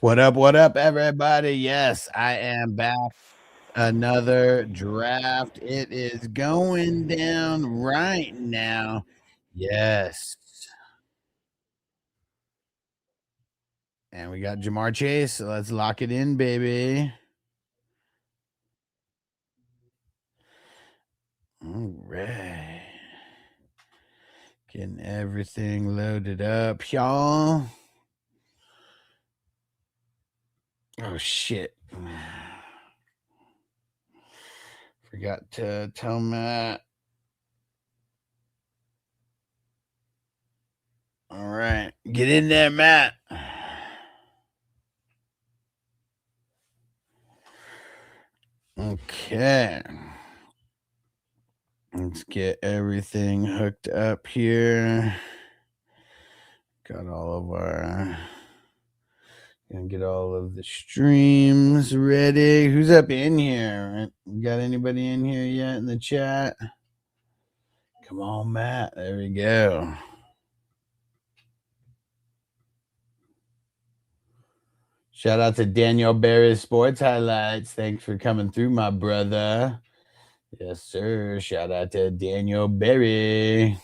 What up, everybody? Yes, I am back. Another draft. It is going down right now. Yes. And we got Jamar Chase. So let's lock it in, baby. All right. Getting everything loaded up, y'all. Oh, shit. Forgot to tell Matt. All right. Get in there, Matt. Okay. Let's get everything hooked up here. Got all of our. Gonna get all of the streams ready. Who's up in here? Got anybody in here yet in the chat? Come on, Matt. There we go. Shout out to Daniel Barry Sports Highlights. Thanks for coming through, my brother. Yes, sir. Shout out to Daniel Barry.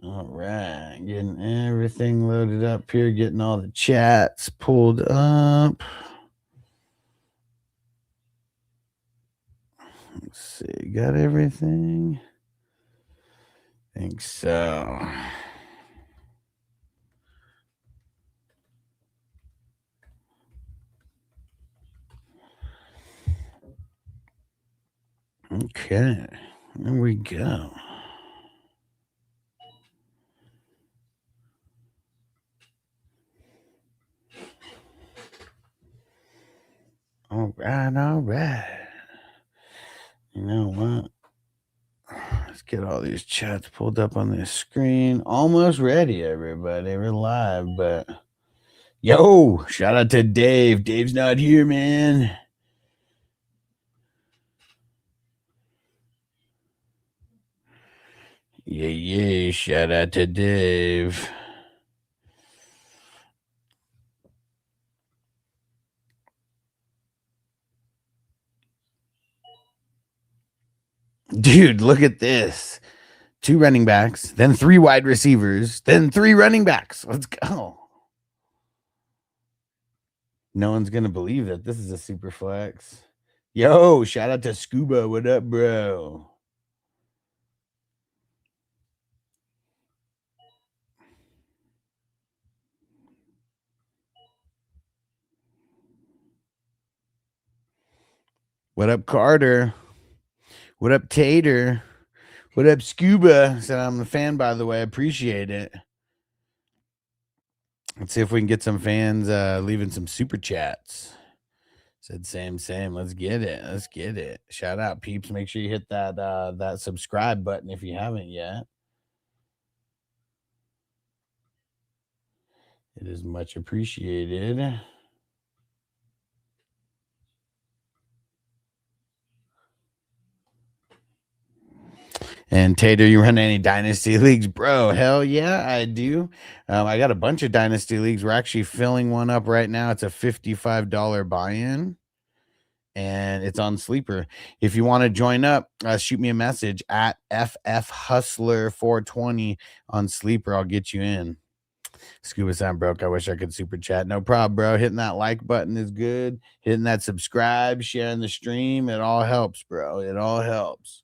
All right. Getting everything loaded up here, getting all the chats pulled up. Let's see. Got everything? Think so. Okay, there we go. All right. You know what? Let's get all these chats pulled up on this screen. Almost ready, everybody. We're live, but yo, shout out to Dave. Dave's not here, man. Yeah. Shout out to Dave. Dude, look at this. 2 running backs, then 3 wide receivers, then 3 running backs. Let's go. No one's going to believe that this is a super flex. Yo, shout out to Scuba. What up, bro? What up, Carter? What up, Tater? What up, Scuba? Said I'm a fan, by the way. I appreciate it. Let's see if we can get some fans leaving some super chats. Said same. Let's get it. Shout out, peeps. Make sure you hit that subscribe button if you haven't yet. It is much appreciated. And Tater, you run any dynasty leagues, bro? Hell yeah, I do. I got a bunch of dynasty leagues. We're actually filling one up right now. It's a $55 buy-in, and it's on Sleeper. If you want to join up, shoot me a message at FFHustler420 on Sleeper. I'll get you in. Scuba sound broke. I wish I could super chat. No problem, bro. Hitting that like button is good. Hitting that subscribe, sharing the stream. It all helps, bro. It all helps.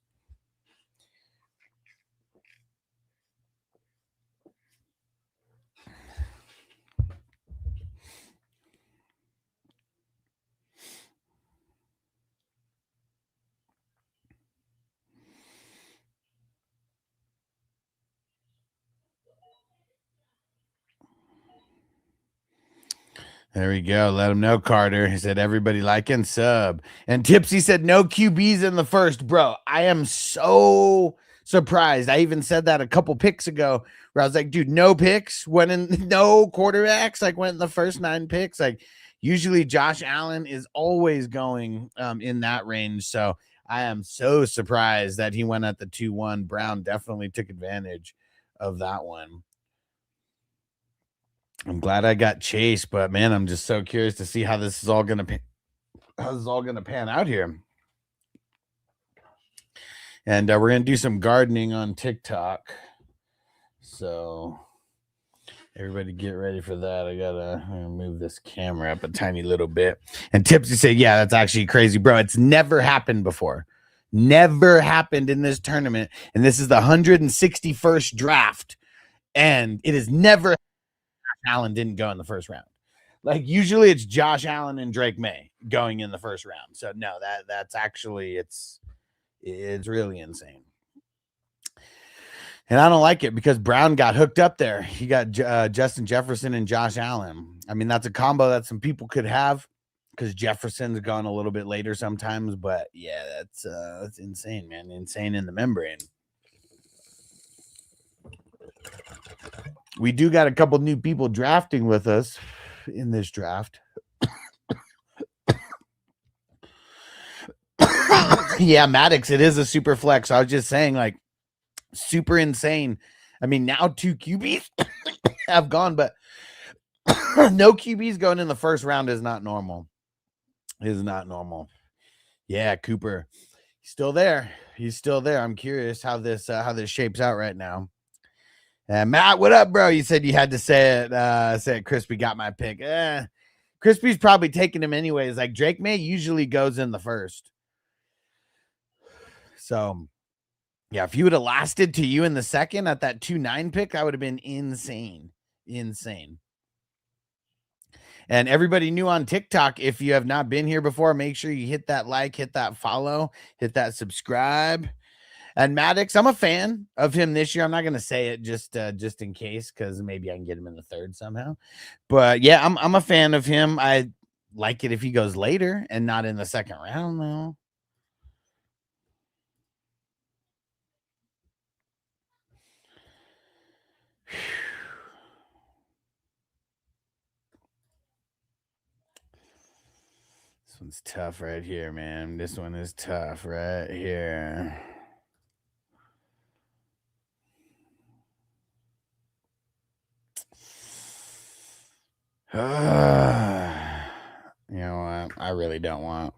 There we go. Let him know, Carter. He said, everybody like and sub. And Tipsy said, no QBs in the first. Bro, I am so surprised. I even said that a couple picks ago where I was like, dude, no picks. Went in, no quarterbacks. Like, went in the first 9 picks. Like, usually Josh Allen is always going in that range. So I am so surprised that he went at the 2-1. Brown definitely took advantage of that one. I'm glad I got Chase, but man, I'm just so curious to see how this is all gonna pan out here. And we're gonna do some gardening on TikTok. So everybody get ready for that. I'm gonna move this camera up a tiny little bit. And Tipsy said, yeah, that's actually crazy, bro. It's never happened before. Never happened in this tournament. And this is the 161st draft. And it is never Allen didn't go in the first round. Like usually it's Josh Allen and Drake May going in the first round. So no, that's actually it's really insane. And I don't like it because Brown got hooked up there. He got Justin Jefferson and Josh Allen. I mean, that's a combo that some people could have because Jefferson's gone a little bit later sometimes. But yeah, that's insane, man. Insane in the membrane. We do got a couple new people drafting with us in this draft. Yeah, Maddox, it is a super flex. I was just saying, like, super insane. I mean, now 2 QBs have gone, but no QBs going in the first round is not normal. Is not normal. Yeah, Cooper, he's still there. He's still there. I'm curious how this shapes out right now. Matt, what up, bro? You said you had to say it. Crispy got my pick. Crispy's probably taking him anyways. Like Drake May usually goes in the first. So, yeah, if you would have lasted to you in the second at that 2-9 pick, that would have been insane. Insane. And everybody new on TikTok, if you have not been here before, make sure you hit that like, hit that follow, hit that subscribe. And Maddox, I'm a fan of him this year. I'm not going to say it just in case because maybe I can get him in the third somehow. But yeah, I'm a fan of him. I like it if he goes later and not in the second round, though. This one's tough right here, man. This one is tough right here. You know what? I really don't want.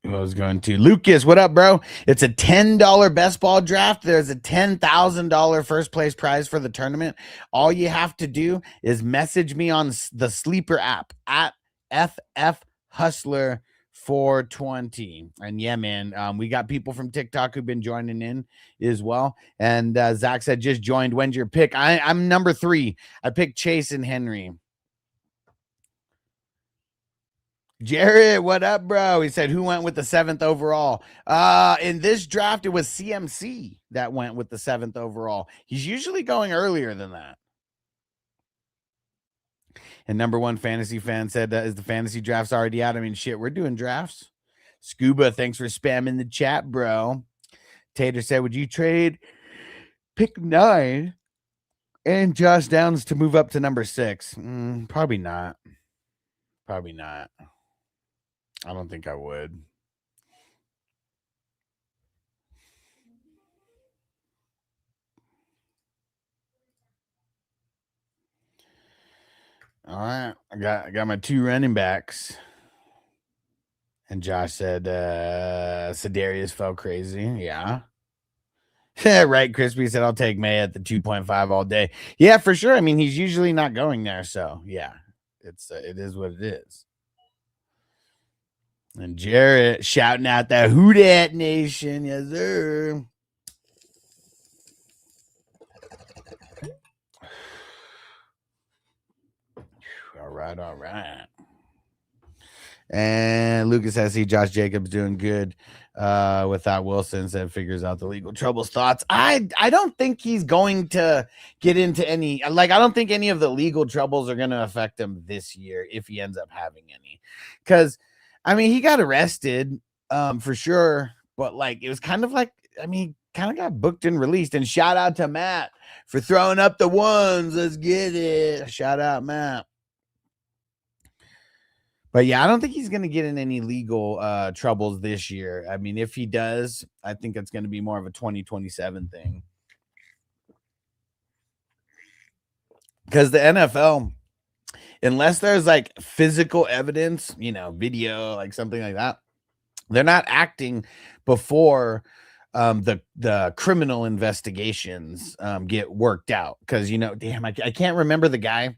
I was going to Lucas. What up, bro? It's a $10 best ball draft. There's a $10,000 first place prize for the tournament. All you have to do is message me on the Sleeper app at FF Hustler 420. And yeah, man, we got people from TikTok who've been joining in as well. And Zach said just joined. When's your pick? I'm number 3. I picked Chase and Henry. Jared, what up, bro? He said, who went with the 7th overall? In this draft, it was CMC that went with the 7th overall. He's usually going earlier than that. And number 1 fantasy fan said, is the fantasy drafts already out? I mean, shit, we're doing drafts. Scuba, thanks for spamming the chat, bro. Tater said, would you trade pick 9 and Josh Downs to move up to number 6? Probably not. Probably not. I don't think I would. All right. I got my 2 running backs. And Josh said Sedarius fell crazy. Yeah. Right. Crispy said I'll take May at the 2.5 all day. Yeah, for sure. I mean, he's usually not going there. So yeah, it is what it is. And Jarrett shouting out that Who Dat Nation. Yes, sir. All right, all right. And Lucas has see Josh Jacobs doing good without Wilson. Said figures out the legal troubles. Thoughts? I don't think he's going to get into any. Like I don't think any of the legal troubles are going to affect him this year if he ends up having any. Because I mean, he got arrested for sure, but like it was kind of like kind of got booked and released. And shout out to Matt for throwing up the ones. Let's get it. Shout out, Matt. But yeah, I don't think he's going to get in any legal troubles this year. I mean, if he does, I think it's going to be more of a 2027 thing. Because the NFL unless there's like physical evidence, video, like something like that, they're not acting before the criminal investigations get worked out. Because damn, I can't remember the guy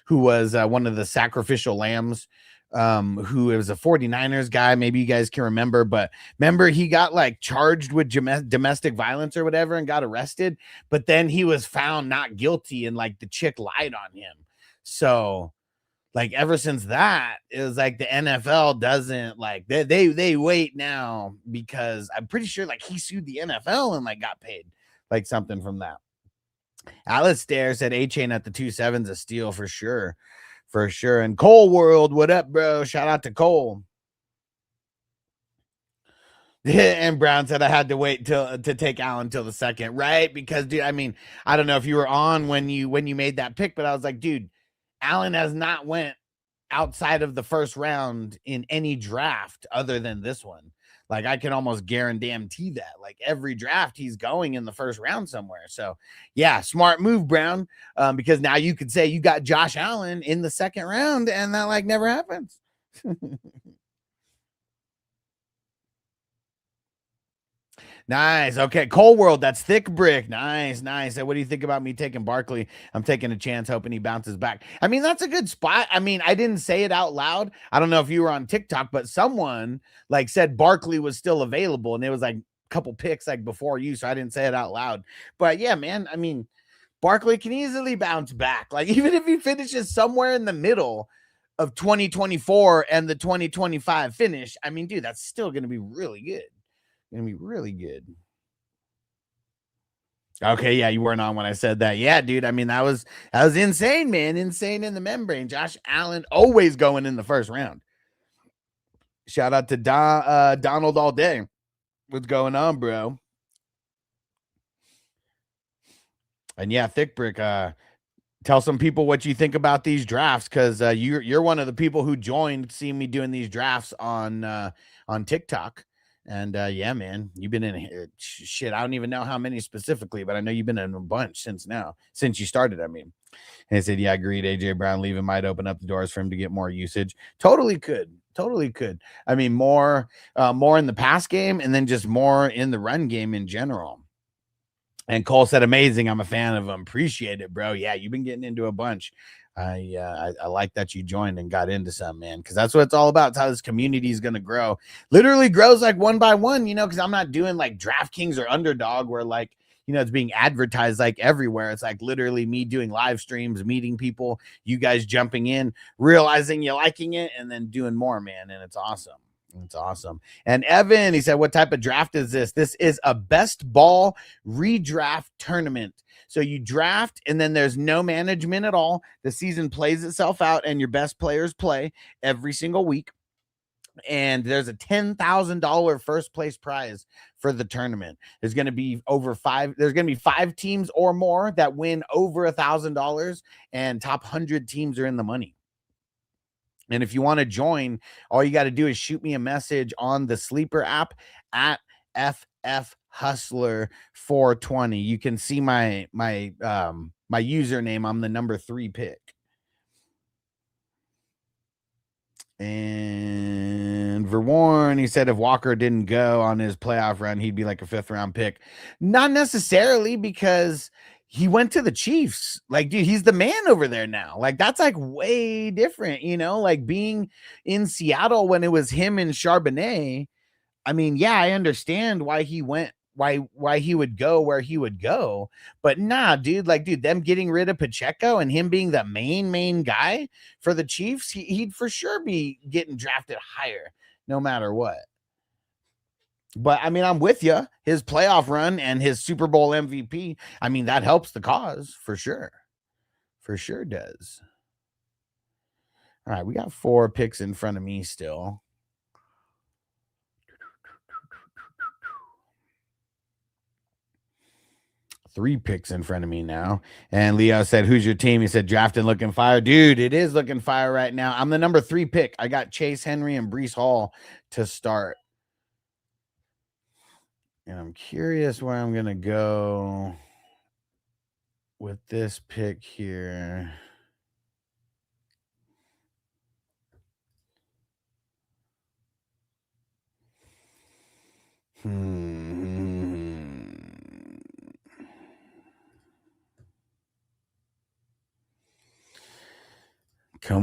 who was one of the sacrificial lambs, who was a 49ers guy. Maybe you guys can remember, but remember he got like charged with domestic violence or whatever and got arrested, but then he was found not guilty and like the chick lied on him. So like ever since that, it was like the NFL doesn't like they wait now, because I'm pretty sure like he sued the NFL and like got paid like something from that. Alistair said A-Chain at the 2.7's a steal for sure. For sure. And Cole World, what up, bro? Shout out to Cole. And Brown said I had to wait to take Allen till the second, right? Because dude, I mean, I don't know if you were on when you made that pick, but I was like, dude, Allen has not went outside of the first round in any draft other than this one. Like I can almost guarantee that. Like every draft he's going in the first round somewhere. So yeah, smart move, Brown. Because now you could say you got Josh Allen in the second round, and that like never happens. Nice. Okay. Cole World, that's thick brick. Nice. Nice. What do you think about me taking Barkley? I'm taking a chance, hoping he bounces back. I mean, that's a good spot. I mean, I didn't say it out loud. I don't know if you were on TikTok, but someone like said Barkley was still available, and it was like a couple picks like before you, so I didn't say it out loud. But yeah, man, I mean, Barkley can easily bounce back. Like even if he finishes somewhere in the middle of 2024 and the 2025 finish, I mean, dude, that's still going to be really good. Gonna be really good. Okay, yeah, you weren't on when I said that. Yeah, dude. I mean, that was insane, man. Insane in the membrane. Josh Allen always going in the first round. Shout out to Donald all day. What's going on, bro? And yeah, Thick Brick. Tell some people what you think about these drafts, because you're one of the people who joined seeing me doing these drafts on TikTok. And yeah, man, you've been in here. Shit, I don't even know how many specifically, but I know you've been in a bunch since you started. I mean, and I said, yeah, agreed. AJ Brown leaving might open up the doors for him to get more usage. Totally could. Totally could. I mean, more in the pass game, and then just more in the run game in general. And Cole said, amazing. I'm a fan of them. Appreciate it, bro. Yeah, you've been getting into a bunch. I like that you joined and got into some, man, because that's what it's all about. It's how this community is going to grow. Literally grows like one by one, because I'm not doing like DraftKings or Underdog where like, it's being advertised like everywhere. It's like literally me doing live streams, meeting people, you guys jumping in, realizing you're liking it, and then doing more, man. And it's awesome. It's awesome. And Evan, he said, what type of draft is this? This is a best ball redraft tournament. So you draft, and then there's no management at all. The season plays itself out, and your best players play every single week. And there's a $10,000 first place prize for the tournament. There's going to be there's going to be 5 teams or more that win over $1,000, and top 100 teams are in the money. And if you want to join, all you got to do is shoot me a message on the Sleeper app at FF Hustler 420. You can see my username. I'm the number 3 pick. And Verworn, he said if Walker didn't go on his playoff run, he'd be like a 5th round pick. Not necessarily, because he went to the Chiefs. Like, dude, he's the man over there now. Like, that's like way different, like being in Seattle when it was him and Charbonnet. I mean, yeah, I understand why he went, why he would go where he would go, but nah, dude, like, dude, them getting rid of Pacheco and him being the main guy for the Chiefs, he'd for sure be getting drafted higher, no matter what. But I mean, I'm with you. His playoff run and his Super Bowl MVP, I mean, that helps the cause for sure. For sure does. All right, we got 4 picks in front of me still. 3 picks in front of me now. And Leo said, who's your team? He said, drafting looking fire. Dude, it is looking fire right now. I'm the number 3 pick. I got Chase Henry and Breece Hall to start. And I'm curious where I'm going to go with this pick here. Come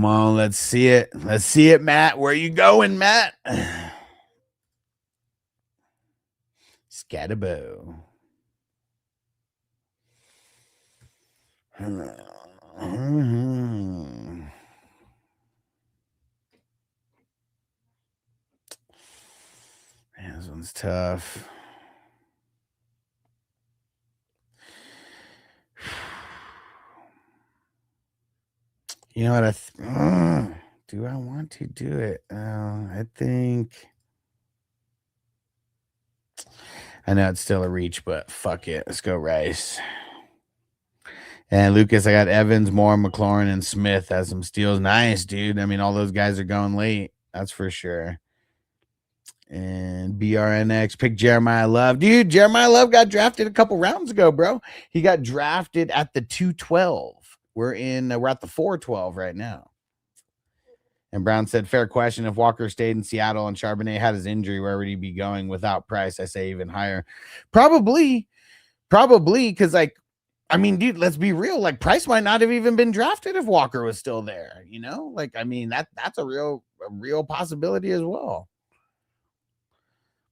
on, let's see it. Let's see it, Matt. Where are you going, Matt? Scatterbo. Man, this one's tough. You know what? Do I want to do it? I think. I know it's still a reach, but fuck it. Let's go Rice. And Lucas, I got Evans, Moore, McLaurin, and Smith as some steals. Nice, dude. I mean, all those guys are going late. That's for sure. And BRNX pick Jeremiah Love. Dude, Jeremiah Love got drafted a couple rounds ago, bro. He got drafted at the 212. We're at the 412 right now. And Brown said, fair question. If Walker stayed in Seattle and Charbonnet had his injury, where would he be going without Price? I say even higher. Probably, because, like, I mean, dude, let's be real. Like, Price might not have even been drafted if Walker was still there, you know? Like, I mean, that's a real possibility as well.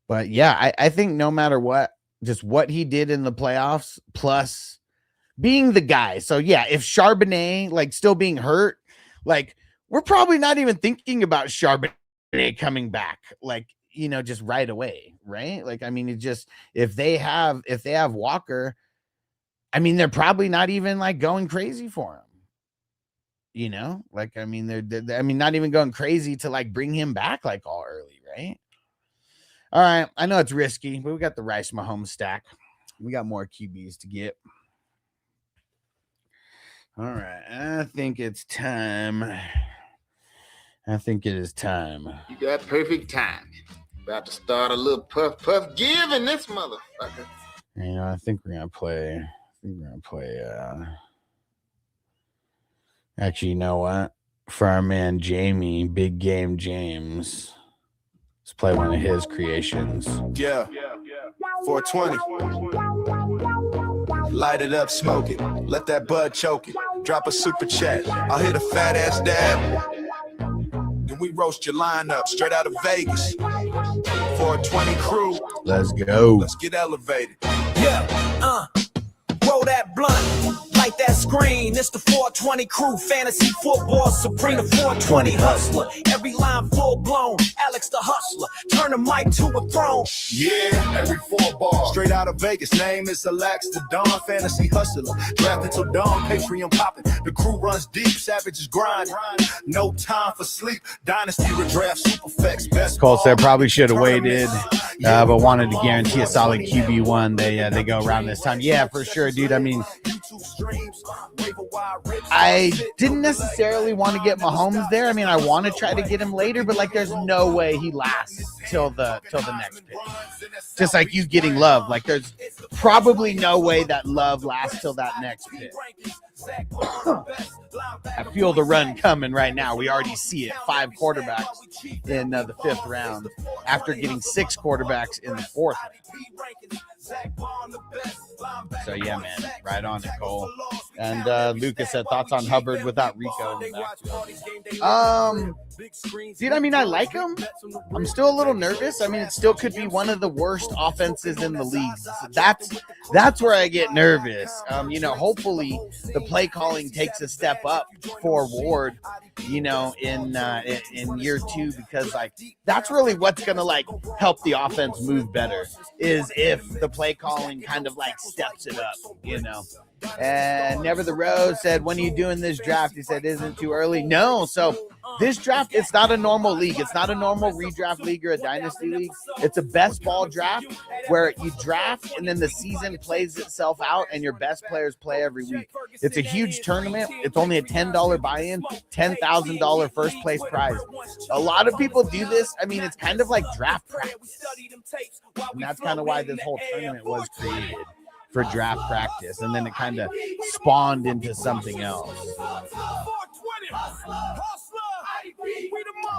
But, yeah, I think no matter what, just what he did in the playoffs, plus being the guy. So, yeah, if Charbonnet, like, still being hurt, like, we're probably not even thinking about Charbonnet coming back, like, you know, just right away, right? Like, I mean, it just, if they have Walker, I mean, they're probably not even, like, going crazy for him, you know? Like, I mean, they're not even going crazy to, like, bring him back, like, all early, right? All right, I know it's risky, but we got the Rice Mahomes stack. We got more QBs to get. All right, I think it's time. I think it is time. You got perfect timing. About to start a little puff give in this motherfucker. You know, I think we're gonna play. Actually, you know what? For our man Jamie, Big Game James, let's play one of his creations. Yeah. 420. Light it up, smoke it. Let that bud choke it. Drop a super chat. I'll hit a fat ass dab. Then we roast your lineup straight out of Vegas. 420 crew. Let's go. Let's get elevated. Yeah. Roll that blunt. Light that screen. It's the 420 crew. Fantasy football supreme. The 420 hustler. Every line full blown. Alex the hustler. Turn the mic to a throne. Yeah, every 4 ball. Straight out of Vegas. Name is Alex the Dawn. Fantasy hustler. Drafted till dawn. Patreon popping. The crew runs deep. Savages grind. No time for sleep. Dynasty redraft. Superflex. Best Cole said probably should have waited, but wanted to guarantee a solid QB1. They go around this time. Yeah, for sure, dude. I mean, I didn't necessarily want to get Mahomes there. I mean, I want to try to get him later, but like, there's no way he lasts till the next pick. Just like you getting Love, like there's probably no way that Love lasts till that next pick. I feel the run coming right now. We already see it. 5 quarterbacks in the 5th round after getting 6 quarterbacks in the 4th round. So yeah, man, right on it, Cole. And Lucas said thoughts on Hubbard without Rico in the backfield. Dude, I mean, I like him. I'm still a little nervous. I mean, it still could be one of the worst offenses in the league. That's where I get nervous. You know, hopefully the play calling takes a step up for Ward, you know, in year 2, because like that's really what's gonna like help the offense move better, is if the play calling kind of like steps it up, you know. And Never the Rose said, when are you doing this draft? He said, isn't it too early? No. So this draft, it's not a normal league. It's not a normal redraft league or a dynasty league. It's a best ball draft where you draft and then the season plays itself out and your best players play every week. It's a huge tournament. It's only a $10 buy-in, $10,000 first place prize. A lot of people do this. I mean, it's kind of like draft practice. And that's kind of why this whole tournament was created, for draft practice, and then it kind of spawned into something else.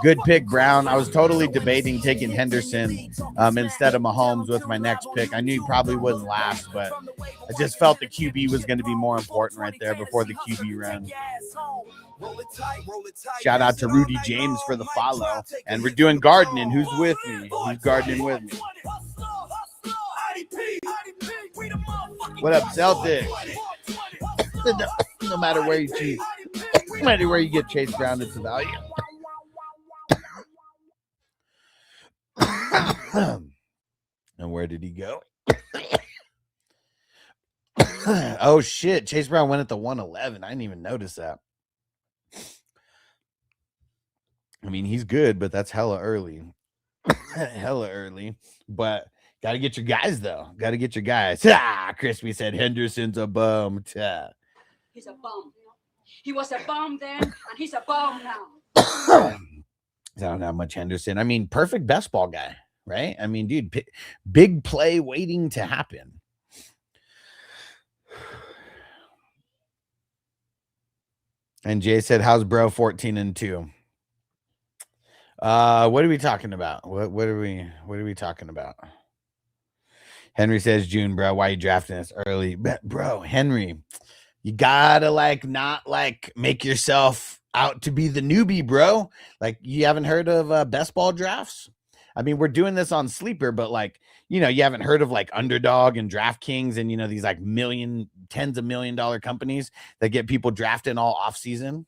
Good pick, Brown. I was totally debating taking Henderson instead of Mahomes with my next pick. I knew he probably wouldn't last, but I just felt the QB was going to be more important right there before the QB run. Shout out to Rudy James for the follow. And we're doing gardening. Who's with me? Who's gardening with me? What up, Celtics? No matter where you choose, no matter where you get Chase Brown, it's a value. And where did he go? Oh shit, Chase Brown went at the 111. I didn't even notice that. I mean, he's good, but that's hella early. Hella early. But got to get your guys, though. Got to get your guys. Crispy said Henderson's a bum. He's a bum. He was a bum then, and he's a bum now. I don't have much Henderson. I mean, perfect best ball guy, right? I mean, dude, big play waiting to happen. And Jay said, how's bro 14-2? What are we talking about? What are we talking about? Henry says, June, bro, why are you drafting us early? Bro, Henry, you gotta not make yourself out to be the newbie, bro. Like, you haven't heard of best ball drafts? I mean, we're doing this on Sleeper, but you haven't heard of Underdog and DraftKings and these tens of $1 million companies that get people drafting all off season.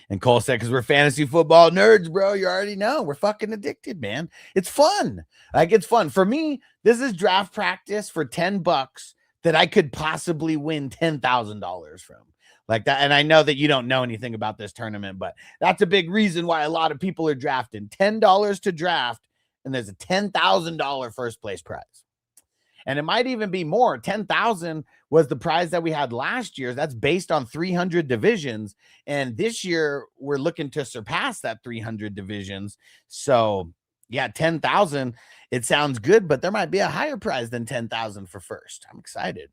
And Cole said, because we're fantasy football nerds, bro. You already know we're fucking addicted, man. It's fun. It's fun. For me, this is draft practice for $10 that I could possibly win $10,000 from. Like that. And I know that you don't know anything about this tournament, but that's a big reason why a lot of people are drafting. $10 to draft, and there's a $10,000 first place prize. And it might even be more. 10,000 was the prize that we had last year. That's based on 300 divisions. And this year we're looking to surpass that 300 divisions. So yeah, 10,000, it sounds good, but there might be a higher prize than 10,000 for first. I'm excited.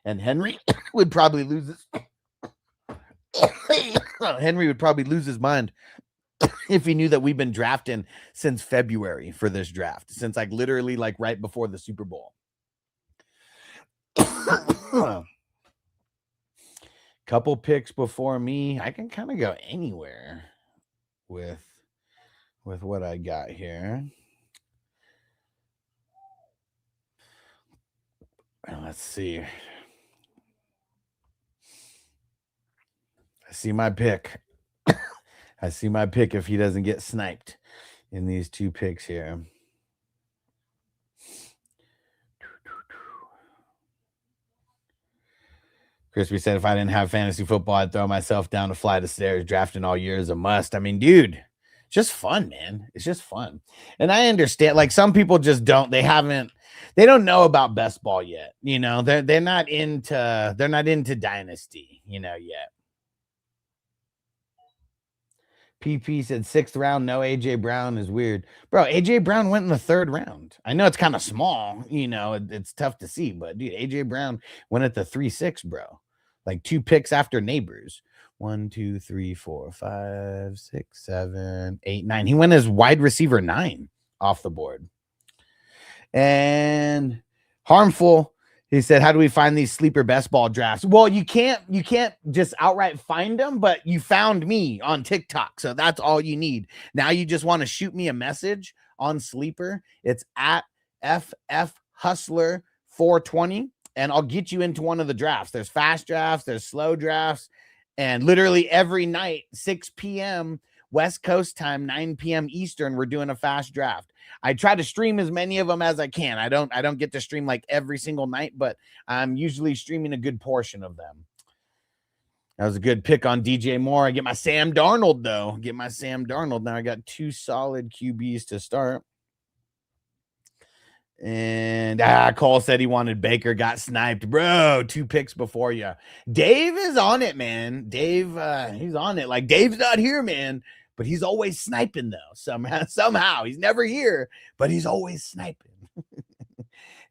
And Henry would probably lose his Henry would probably lose his mind if he knew that we've been drafting since February for this draft, since literally right before the Super Bowl. Couple picks before me. I can kind of go anywhere with what I got here. Let's see. I see my pick. I see my pick if he doesn't get sniped in these two picks here. Crispy said, if I didn't have fantasy football, I'd throw myself down a flight of stairs. Drafting all year is a must. I mean, dude, just fun, man. It's just fun. And I understand, some people just they don't know about best ball yet. They're not into Dynasty, yet. PP said 6th round, no AJ Brown is weird. Bro, AJ Brown went in the 3rd round. I know it's kind of small, it's tough to see, but dude, AJ Brown went at the 3-6, bro. 2 picks after Neighbors. 1, 2, 3, 4, 5, 6, 7, 8, 9. He went as wide receiver 9 off the board. And Harmful, he said, how do we find these sleeper best ball drafts? Well, you can't just outright find them, but you found me on TikTok. So that's all you need. Now you just want to shoot me a message on Sleeper. It's at FF Hustler 420, and I'll get you into one of the drafts. There's fast drafts, there's slow drafts, and literally every night, 6 p.m. West Coast time, 9 p.m. Eastern, we're doing a fast draft. I try to stream as many of them as I can. I don't get to stream every single night, but I'm usually streaming a good portion of them. That was a good pick on DJ Moore. I get my Sam Darnold, though. Now I got 2 solid QBs to start. And Cole said he wanted Baker, got sniped. Bro, 2 picks before you. Dave is on it, man. Dave, he's on it. Dave's not here, man. But he's always sniping, though. Somehow. He's never here, but he's always sniping.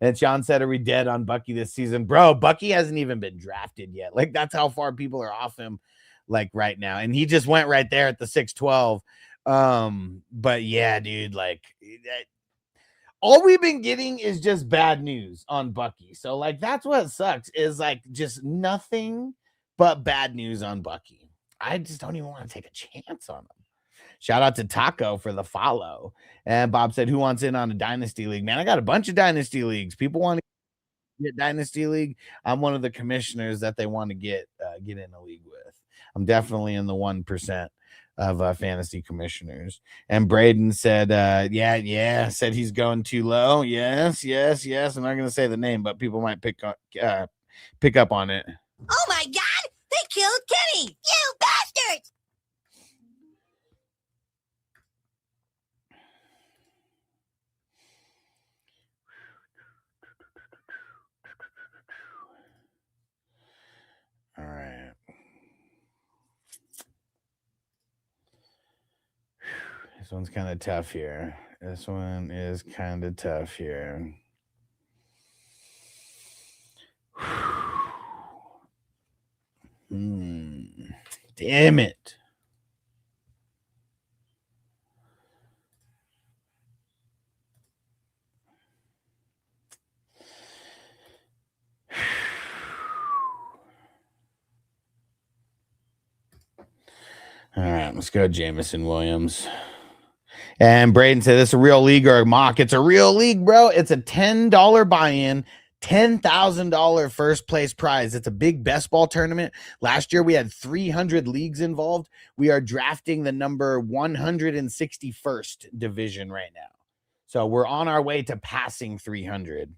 And Sean said, are we dead on Bucky this season? Bro, Bucky hasn't even been drafted yet. Like, that's how far people are off him, like, right now. And he just went right there at the 6'12". But yeah, dude, like, all we've been getting is just bad news on Bucky. So, like, that's what sucks, is like just nothing but bad news on Bucky. I just don't even want to take a chance on him. Shout out to Taco for the follow. And Bob said, who wants in on a dynasty league? Man, I got a bunch of dynasty leagues. People want to get dynasty league. I'm one of the commissioners that they want to get in a league with. I'm definitely in the 1% of fantasy commissioners. And Braden said, said he's going too low. Yes. I'm not going to say the name, but people might pick up on it. Oh my God! They killed Kenny! You bastards! All right. This one's kind of tough here. This one is kind of tough here. Damn it. All right, let's go Jameson Williams. And Braden said, this is a real league or a mock? It's a real league, bro. It's a $10 buy-in, $10,000 first place prize. It's a big best ball tournament. Last year we had 300 leagues involved. We are drafting the number 161st division right now. So we're on our way to passing 300.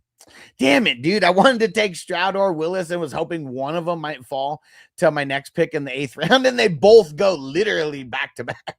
Damn it, dude. I wanted to take Stroud or Willis and was hoping one of them might fall to my next pick in the 8th round. And they both go literally back to back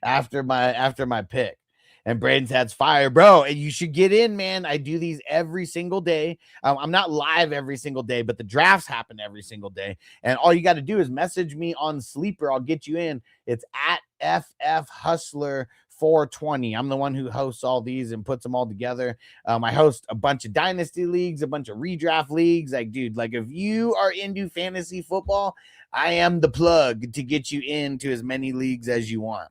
after my pick. And Braden's Had's fire, bro. And you should get in, man. I do these every single day. I'm not live every single day, but the drafts happen every single day. And all you got to do is message me on Sleeper. I'll get you in. It's at FF Hustler 420. I'm the one who hosts all these and puts them all together. I host a bunch of dynasty leagues, a bunch of redraft leagues. Like, dude, like if you are into fantasy football, I am the plug to get you into as many leagues as you want.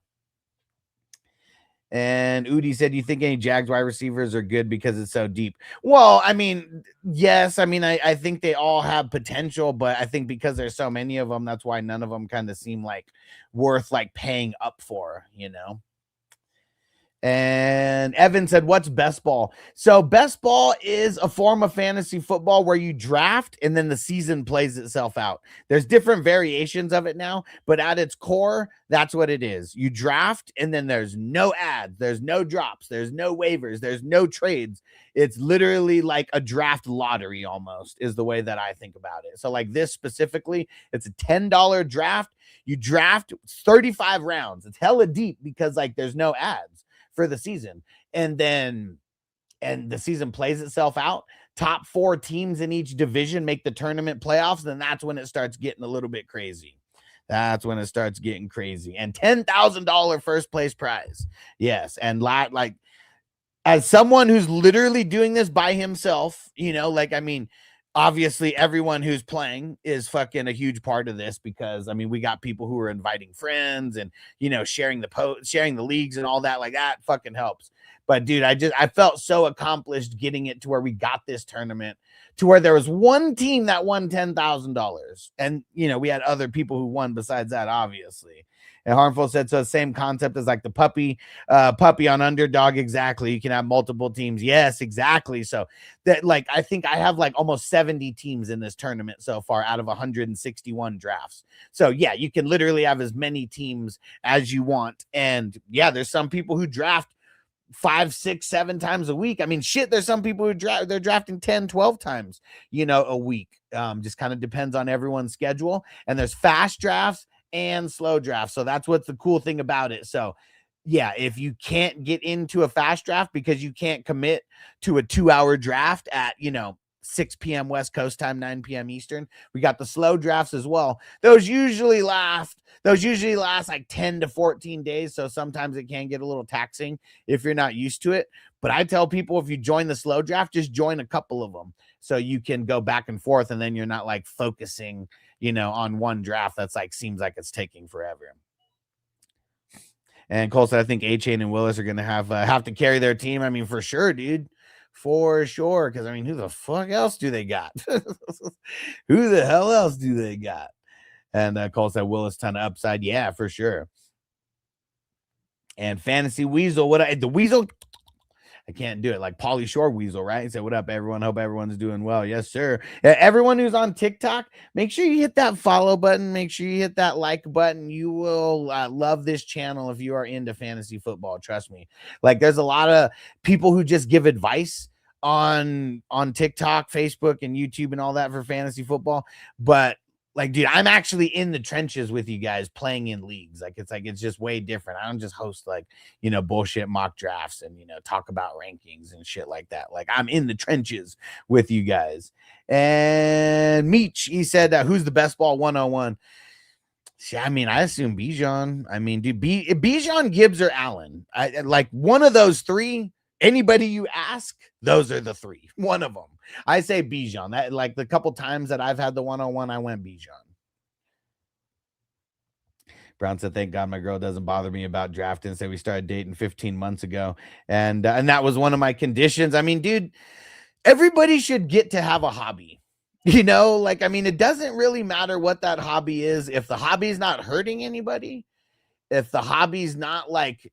And Udi said, do you think any Jags wide receivers are good because it's so deep? Well, I mean, yes. I mean, I think they all have potential, but I think because there's so many of them, that's why none of them kind of seem like worth like paying up for, you know? And Evan said, what's best ball? So best ball is a form of fantasy football where you draft and then the season plays itself out. There's different variations of it now, but at its core, that's what it is. You draft and then there's no ads, there's no drops, there's no waivers, there's no trades. It's literally like a draft lottery almost is the way that I think about it. So like this specifically, it's a $10 draft. You draft 35 rounds. It's hella deep because like there's no ads for the season. And the season plays itself out. Top 4 teams in each division make the tournament playoffs. Then that's when it starts getting a little bit crazy. That's when it starts getting crazy. And $10,000 first place prize. Yes. And like as someone who's literally doing this by himself, you know, like, I mean, obviously everyone who's playing is fucking a huge part of this because I mean, we got people who are inviting friends and, you know, sharing the leagues and all that, like that fucking helps. But dude, I felt so accomplished getting it to where we got this tournament to where there was one team that won $10,000. And, you know, we had other people who won besides that, obviously. And Harmful said, so the same concept as like the puppy on Underdog. Exactly. You can have multiple teams. Yes, exactly. So that like, I think I have like almost 70 teams in this tournament so far out of 161 drafts. So yeah, you can literally have as many teams as you want. And yeah, there's some people who draft 5, 6, 7 times a week. I mean, shit, there's some people who they're drafting 10, 12 times, you know, a week. Just kind of depends on everyone's schedule. And there's fast drafts and slow draft. So that's what's the cool thing about it. So yeah, if you can't get into a fast draft because you can't commit to a 2-hour draft at, you know, 6 p.m. West Coast time, 9 p.m. Eastern. We got the slow drafts as well. Those usually last like 10 to 14 days. So sometimes it can get a little taxing if you're not used to it. But I tell people, if you join the slow draft, just join a couple of them so you can go back and forth, and then you're not like focusing, on one draft that's like seems like it's taking forever. And Cole said, I think A-Chain and Willis are going to have to carry their team. I mean, for sure, dude. For sure. Because, I mean, who the fuck else do they got? Who the hell else do they got? And Cole said, Willis, ton of upside. Yeah, for sure. And Fantasy Weasel. The Weasel? I can't do it. Like Pauly Shore Weasel, right? He said, what up, everyone? Hope everyone's doing well. Yes, sir. Everyone who's on TikTok, make sure you hit that follow button. Make sure you hit that like button. You will love this channel if you are into fantasy football. Trust me. Like, there's a lot of people who just give advice on TikTok, Facebook, and YouTube and all that for fantasy football. But like, dude, I'm actually in the trenches with you guys playing in leagues. It's just way different. I don't just host bullshit mock drafts and, talk about rankings and shit like that. Like, I'm in the trenches with you guys. And Meech, he said, who's the best ball 101? I mean, I assume Bijan. I mean, dude, Bijan, Gibbs, or Allen. Like one of those three. Anybody you ask, those are the three. One of them. I say Bijan. That, like, the couple times that I've had the 101, I went Bijan. Brown said, thank God my girl doesn't bother me about drafting. Said we started dating 15 months ago. And that was one of my conditions. I mean, dude, everybody should get to have a hobby. Like, I mean, it doesn't really matter what that hobby is. If the hobby is not hurting anybody, if the hobby's not like,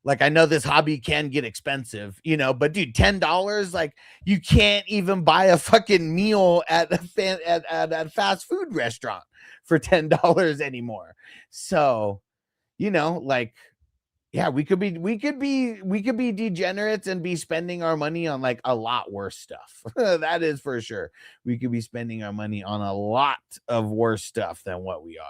like, I know this hobby can get expensive, but dude, $10, like, you can't even buy a fucking meal at a fast food restaurant for $10 anymore. So, like, yeah, we could be degenerates and be spending our money on like a lot worse stuff. That is for sure. We could be spending our money on a lot of worse stuff than what we are.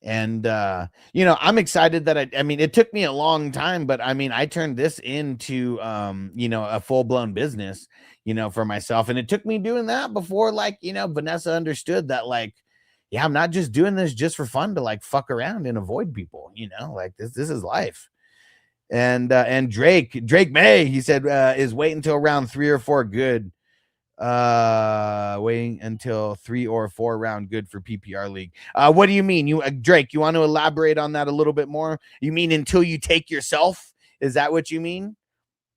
And, I'm excited that I mean, it took me a long time, but I mean, I turned this into, a full blown business, for myself. And it took me doing that before, like, Vanessa understood that, like, yeah, I'm not just doing this just for fun to like fuck around and avoid people, like this is life. And Drake May, he said, is waiting until round 3 or 4 good. Waiting until 3 or 4 round good for PPR league. What do you mean? Drake, you want to elaborate on that a little bit more? You mean until you take yourself? Is that what you mean?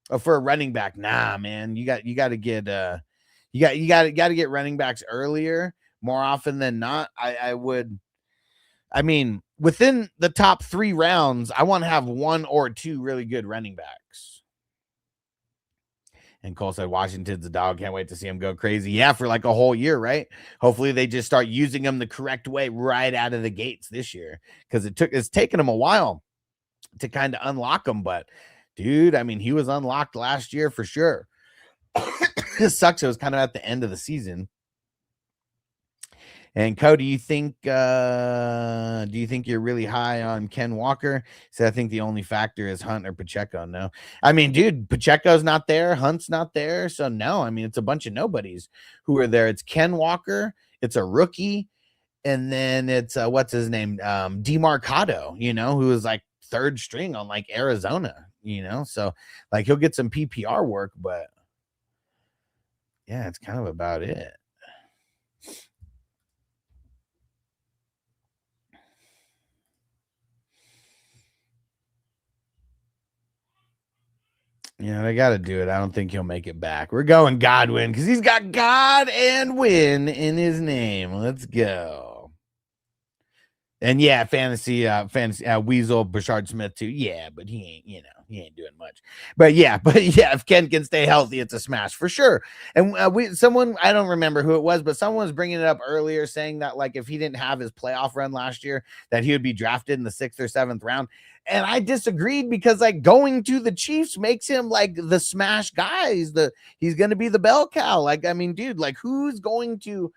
Or for a running back? Nah, man, you got to get get running backs earlier more often than not. I mean, within the top 3 rounds, I want to have 1 or 2 really good running backs. And Cole said, Washington's a dog. Can't wait to see him go crazy. Yeah, for like a whole year, right? Hopefully they just start using him the correct way right out of the gates this year. Because it's taken him a while to kind of unlock him. But, dude, I mean, he was unlocked last year for sure. It sucks. It was kind of at the end of the season. And Cody, do you think you're really high on Ken Walker? So I think the only factor is Hunt or Pacheco. No, I mean, dude, Pacheco's not there, Hunt's not there, so no. I mean, it's a bunch of nobodies who are there. It's Ken Walker, it's a rookie, and then it's what's his name, DeMarcado, who is like 3rd string on like Arizona, so like he'll get some PPR work, but yeah, it's kind of about it. Yeah, they got to do it. I don't think he'll make it back. We're going Godwin because he's got God and win in his name. Let's go. And yeah, fantasy Weasel, Brashard Smith too. Yeah, but he ain't doing much. But yeah, if Ken can stay healthy, it's a smash for sure. And someone, I don't remember who it was, but someone was bringing it up earlier, saying that like if he didn't have his playoff run last year, that he would be drafted in the 6th or 7th round. And I disagreed because like going to the Chiefs makes him like the smash guy. He's going to be the bell cow. Like, I mean, dude, like who's going to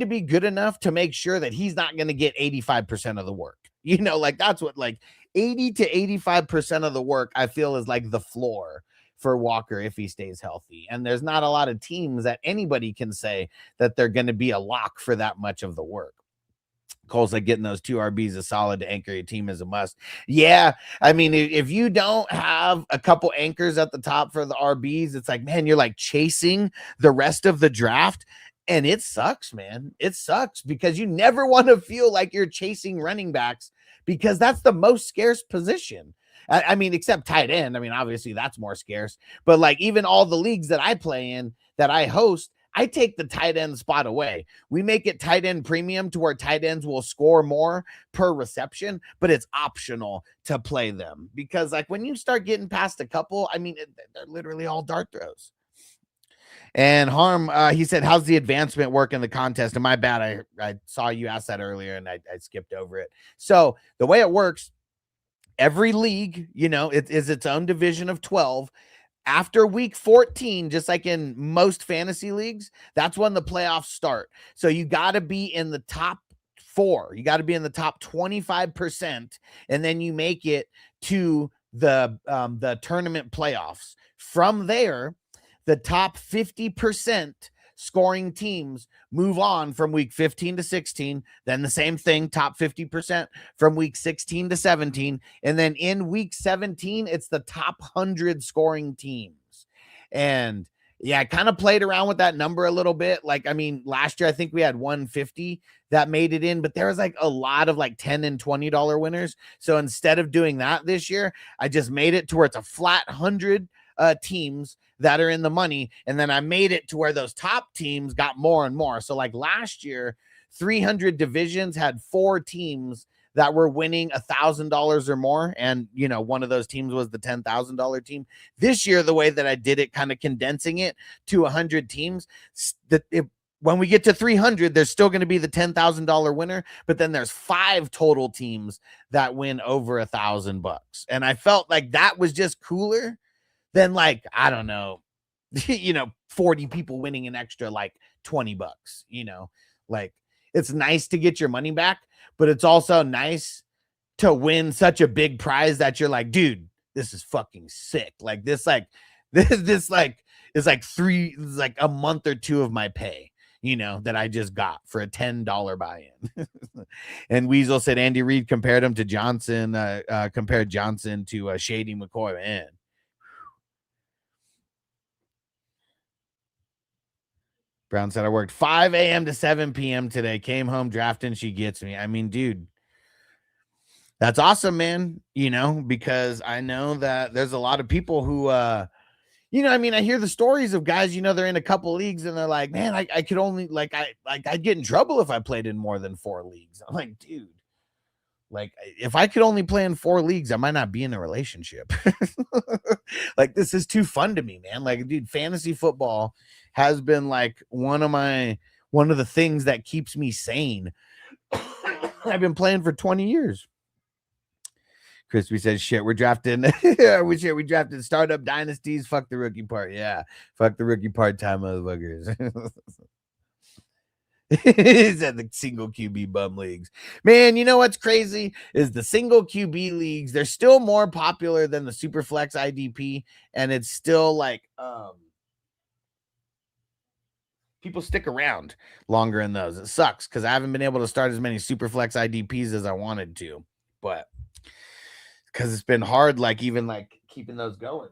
be good enough to make sure that he's not going to get 85% of the work? Like that's what like 80 to 85% of the work I feel is like the floor for Walker if he stays healthy. And there's not a lot of teams that anybody can say that they're going to be a lock for that much of the work. Cole's like getting those 2 RBs is solid to anchor your team is a must. Yeah, I mean, if you don't have a couple anchors at the top for the RBs, it's like, man, you're like chasing the rest of the draft. And it sucks, man. It sucks because you never want to feel like you're chasing running backs because that's the most scarce position. I mean, except tight end. I mean, obviously that's more scarce. But like even all the leagues that I play in, that I host, I take the tight end spot away. We make it tight end premium to where tight ends will score more per reception, but it's optional to play them because like when you start getting past a couple, I mean, they're literally all dart throws. And Harm, he said, how's the advancement work in the contest? And my bad, I saw you ask that earlier and I skipped over it. So the way it works, every league, you know, it is its own division of 12. After week 14, just like in most fantasy leagues, that's when the playoffs start. So you got to be in the top 4. You got to be in the top 25%, and then you make it to the tournament playoffs. From there, the top 50% scoring teams move on from week 15 to 16. Then the same thing, top 50% from week 16 to 17. And then in week 17, it's the top 100 scoring teams. And yeah, I kind of played around with that number a little bit. Like, I mean, last year, I think we had 150 that made it in, but there was like a lot of like $10 and $20 winners. So instead of doing that this year, I just made it to where it's a flat 100 teams that are in the money. And then I made it to where those top teams got more and more. So like last year, 300 divisions had 4 teams that were winning $1,000 or more. And, you know, one of those teams was the $10,000 team. This year, the way that I did it, kind of condensing it to 100 teams, when we get to 300, there's still going to be the $10,000 winner, but then there's 5 total teams that win over $1,000. And I felt like that was just cooler than like, I don't know, 40 people winning an extra like $20, like it's nice to get your money back, but it's also nice to win such a big prize that you're like, dude, this is fucking sick. Like this is like a month or 2 of my pay, that I just got for a $10 buy-in. And Weasel said Andy Reid compared him to Johnson, compared Johnson to Shady McCoy. Man. Brown said, I worked 5 a.m. to 7 p.m. today. Came home drafting. She gets me. I mean, dude, that's awesome, man. Because I know that there's a lot of people who, I hear the stories of guys, they're in a couple leagues and they're like, man, I could only I'd get in trouble if I played in more than 4 leagues. I'm like, dude, like if I could only play in 4 leagues, I might not be in a relationship. Like, this is too fun to me, man. Like, dude, fantasy football has been like one of the things that keeps me sane. I've been playing for 20 years. Crispy says, shit, we're drafting. We drafted startup dynasties. Fuck the rookie part. Yeah. Fuck the rookie part time, motherfuckers. He said the single QB bum leagues. Man, you know what's crazy is the single QB leagues, they're still more popular than the Superflex IDP. And it's still like, people stick around longer in those. It sucks because I haven't been able to start as many Superflex IDPs as I wanted to, but because it's been hard, like even like keeping those going.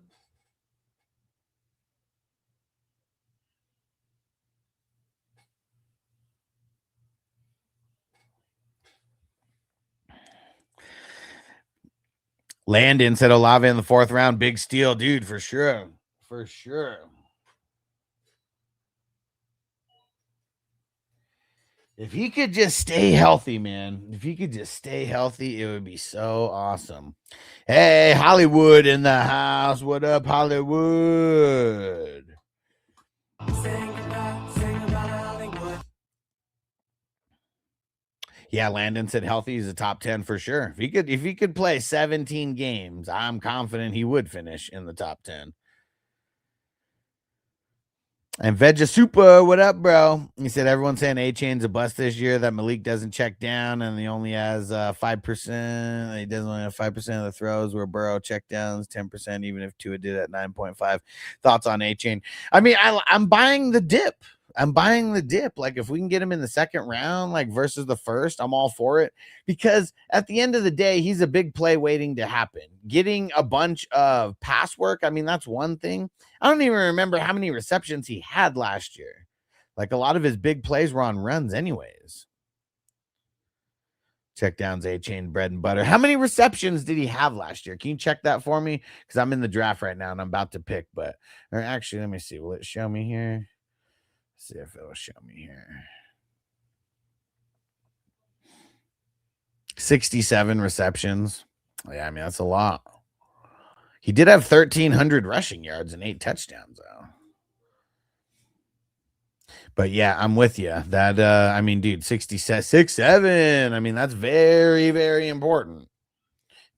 Landon said Olave in the 4th round, big steal, dude, for sure. For sure. If he could just stay healthy, man. If he could just stay healthy, it would be so awesome. Hey, Hollywood in the house. What up, Hollywood? Yeah, Landon said healthy. He's a top 10 for sure. If he could play 17 games, I'm confident he would finish in the top 10. And Vegasupa, what up, bro? He said everyone's saying A-Chain's a bust this year, that Malik doesn't check down, and he only has 5%. He doesn't only have 5% of the throws where Burrow check downs, 10%, even if Tua did at 9.5. Thoughts on A-Chain? I mean, I'm buying the dip. I'm buying the dip. Like, if we can get him in the second round, like versus the first, I'm all for it. Because at the end of the day, he's a big play waiting to happen. Getting a bunch of pass work, I mean, that's one thing. I don't even remember how many receptions he had last year. Like, a lot of his big plays were on runs anyways. Check downs, A-Chain, bread and butter. How many receptions did he have last year? Can you check that for me? Because I'm in the draft right now and I'm about to pick. But, or actually, let me see. Will it show me here? Let's see if it'll show me here. 67 receptions. Yeah, I mean, that's a lot. He did have 1,300 rushing yards and 8 touchdowns, though. But yeah, I'm with you. That I mean, dude, 6'7". I mean, that's very, very important.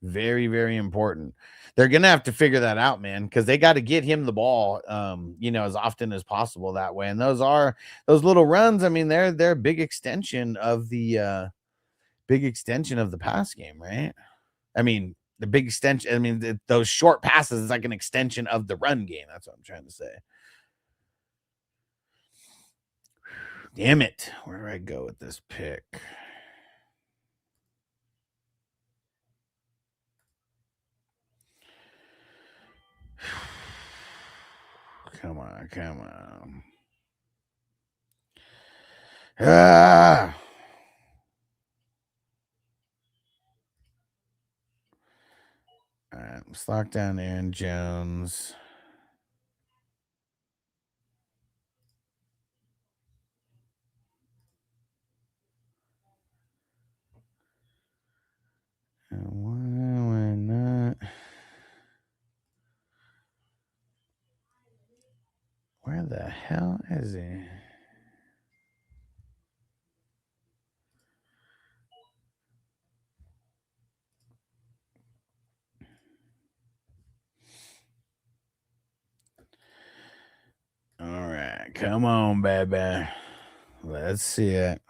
Very, very important. They're gonna have to figure that out, man, because they got to get him the ball, as often as possible that way. And those little runs. I mean, they're a big extension of the pass game, right? I mean, the big extension. I mean, those short passes is like an extension of the run game. That's what I'm trying to say. Damn it. Where do I go with this pick? Come on. Ah. All right, let's lock down Aaron Jones. Why not? Where the hell is he? All right, come on, baby. Let's see it.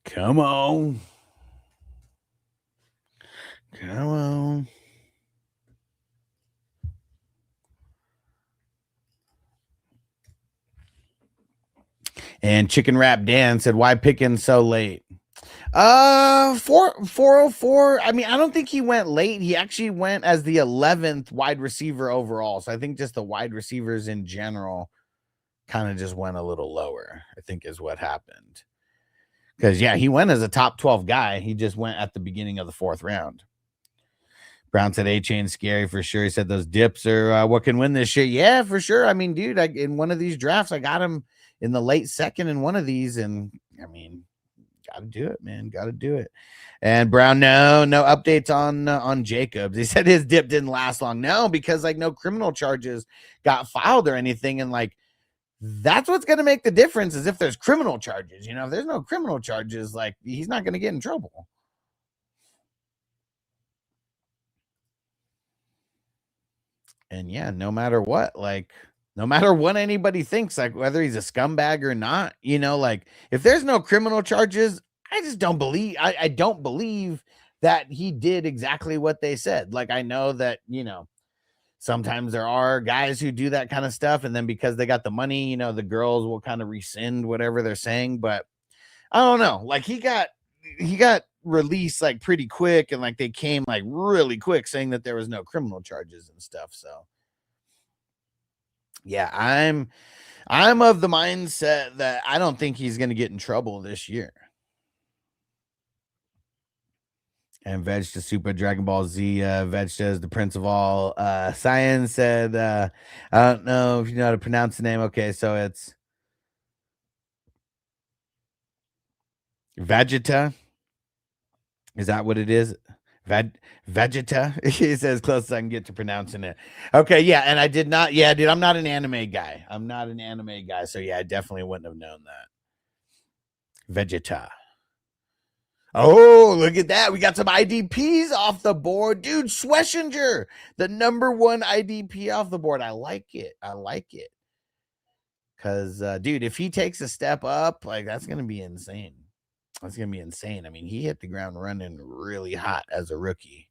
Come on. Come on. And Chicken Wrap Dan said, why picking so late? 404. I mean, I don't think he went late. He actually went as the 11th wide receiver overall. So I think just the wide receivers in general kind of just went a little lower, I think is what happened. Because, yeah, he went as a top 12 guy. He just went at the beginning of the 4th round. Brown said A-Chain's scary for sure. He said those dips are what can win this shit. Yeah, for sure. I mean, dude, in one of these drafts, I got him in the late second in one of these. And, I mean, got to do it, man. Got to do it. And Brown, no updates on Jacobs. He said his dip didn't last long. No, because, like, no criminal charges got filed or anything. And, like, that's what's going to make the difference is if there's criminal charges. You know, if there's no criminal charges, like, he's not going to get in trouble. And yeah, no matter what, like, no matter what anybody thinks, like whether he's a scumbag or not, you know, like if there's no criminal charges, I just don't believe, I don't believe that he did exactly what they said. Like, I know that, you know, sometimes there are guys who do that kind of stuff. And then because they got the money, you know, the girls will kind of rescind whatever they're saying. But I don't know, like he got released like pretty quick, and like they came like really quick saying that there was no criminal charges and stuff. So yeah, I'm of the mindset that I don't think he's going to get in trouble this year. And Veg to Super Dragon Ball Z, Veg says the Prince of all science said, I don't know if you know how to pronounce the name. Okay, so it's Vegeta. Is that what it is? Vegeta? He says close as I can get to pronouncing it. Okay, yeah, and I did not. Yeah, dude, I'm not an anime guy. So yeah, I definitely wouldn't have known that. Vegeta. Oh, look at that. We got some IDPs off the board. Dude, Schlesinger, the number 1 IDP off the board. I like it. I like it. Because, dude, if he takes a step up, like, that's going to be insane. That's going to be insane. I mean, he hit the ground running really hot as a rookie.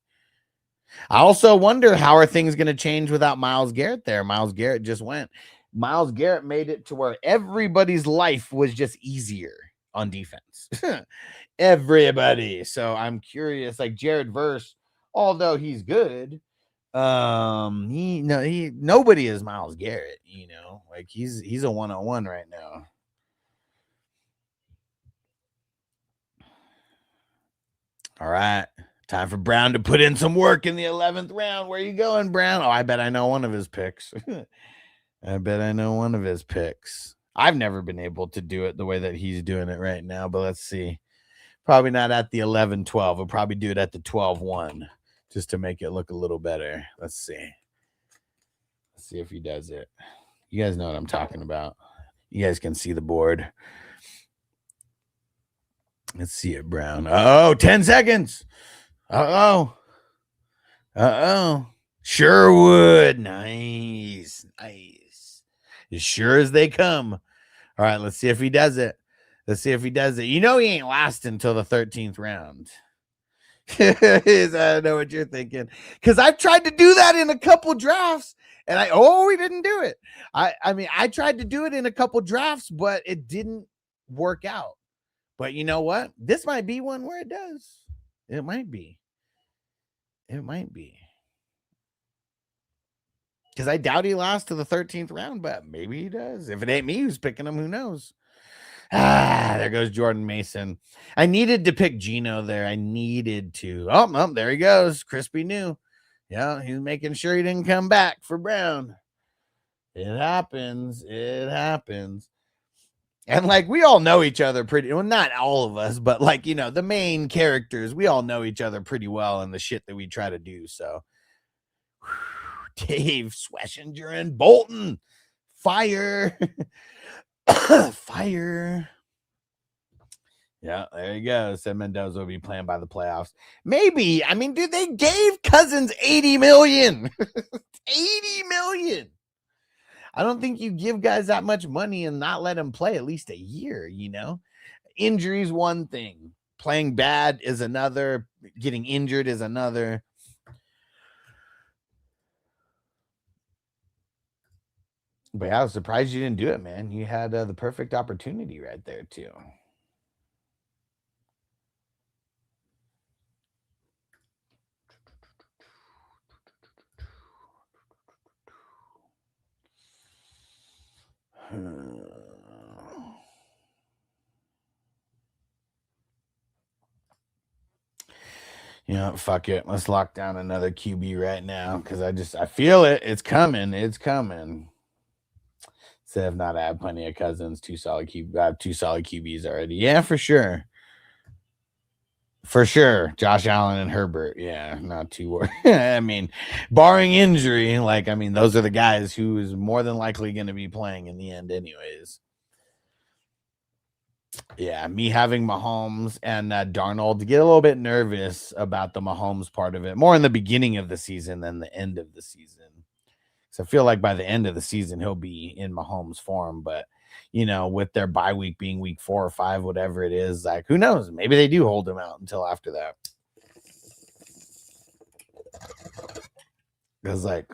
I also wonder how are things going to change without Myles Garrett there. Myles Garrett just went. Myles Garrett made it to where everybody's life was just easier on defense. Everybody. So I'm curious, like Jared Verse, although he's good, nobody is Myles Garrett, like he's a one-on-one right now. All right, time for Brown to put in some work in the 11th round. Where are you going, Brown? Oh, I bet I know one of his picks. I've never been able to do it the way that he's doing it right now, but let's see. Probably not at the 11-12. We'll probably do it at the 12-1 just to make it look a little better. Let's see. Let's see if he does it. You guys know what I'm talking about. You guys can see the board. Let's see it, Brown. Oh, 10 seconds. Uh-oh. Sherwood. Nice. As sure as they come. All right, let's see if he does it. He ain't lasting until the 13th round. I don't know what you're thinking. Because I've tried to do that in a couple drafts. And we didn't do it. I tried to do it in a couple drafts, but it didn't work out. But you know what? This might be one where it does. It might be. Because I doubt he lasts to the 13th round, but maybe he does. If it ain't me who's picking him, who knows? There goes Jordan Mason. I needed to pick Geno there. I needed to. Oh, there he goes. Crispy new. Yeah, he's making sure he didn't come back for Brown. It happens. And like, we all know each other pretty well, not all of us, but like, the main characters, we all know each other pretty well in the shit that we try to do. So Dave, Schlesinger, and Bolton. Fire. Fire. Yeah, there you go. Said Mendoza will be playing by the playoffs. Maybe. I mean, dude, they gave Cousins $80 million. $80 million. I don't think you give guys that much money and not let them play at least a year, Injury's one thing. Playing bad is another. Getting injured is another. But yeah, I was surprised you didn't do it, man. You had the perfect opportunity right there, too. Fuck it. Let's lock down another QB right now because I feel it. It's coming. So I've not had plenty of Cousins, two solid QBs already. Yeah, for sure. For sure. Josh Allen and Herbert. Yeah, not too worried. I mean, barring injury, those are the guys who is more than likely going to be playing in the end anyways. Yeah, me having Mahomes and Darnold to get a little bit nervous about the Mahomes part of it, more in the beginning of the season than the end of the season. So I feel like by the end of the season, he'll be in Mahomes form. But, with their bye week being week 4 or 5, whatever it is, like, who knows? Maybe they do hold him out until after that. Because, like,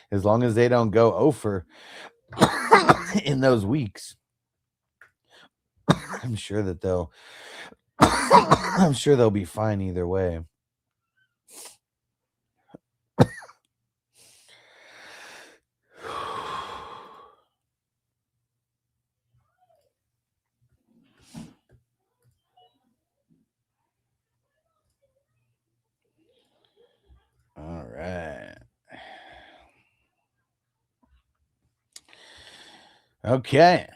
as long as they don't go over in those weeks, I'm sure that they'll be fine either way. All right. Okay.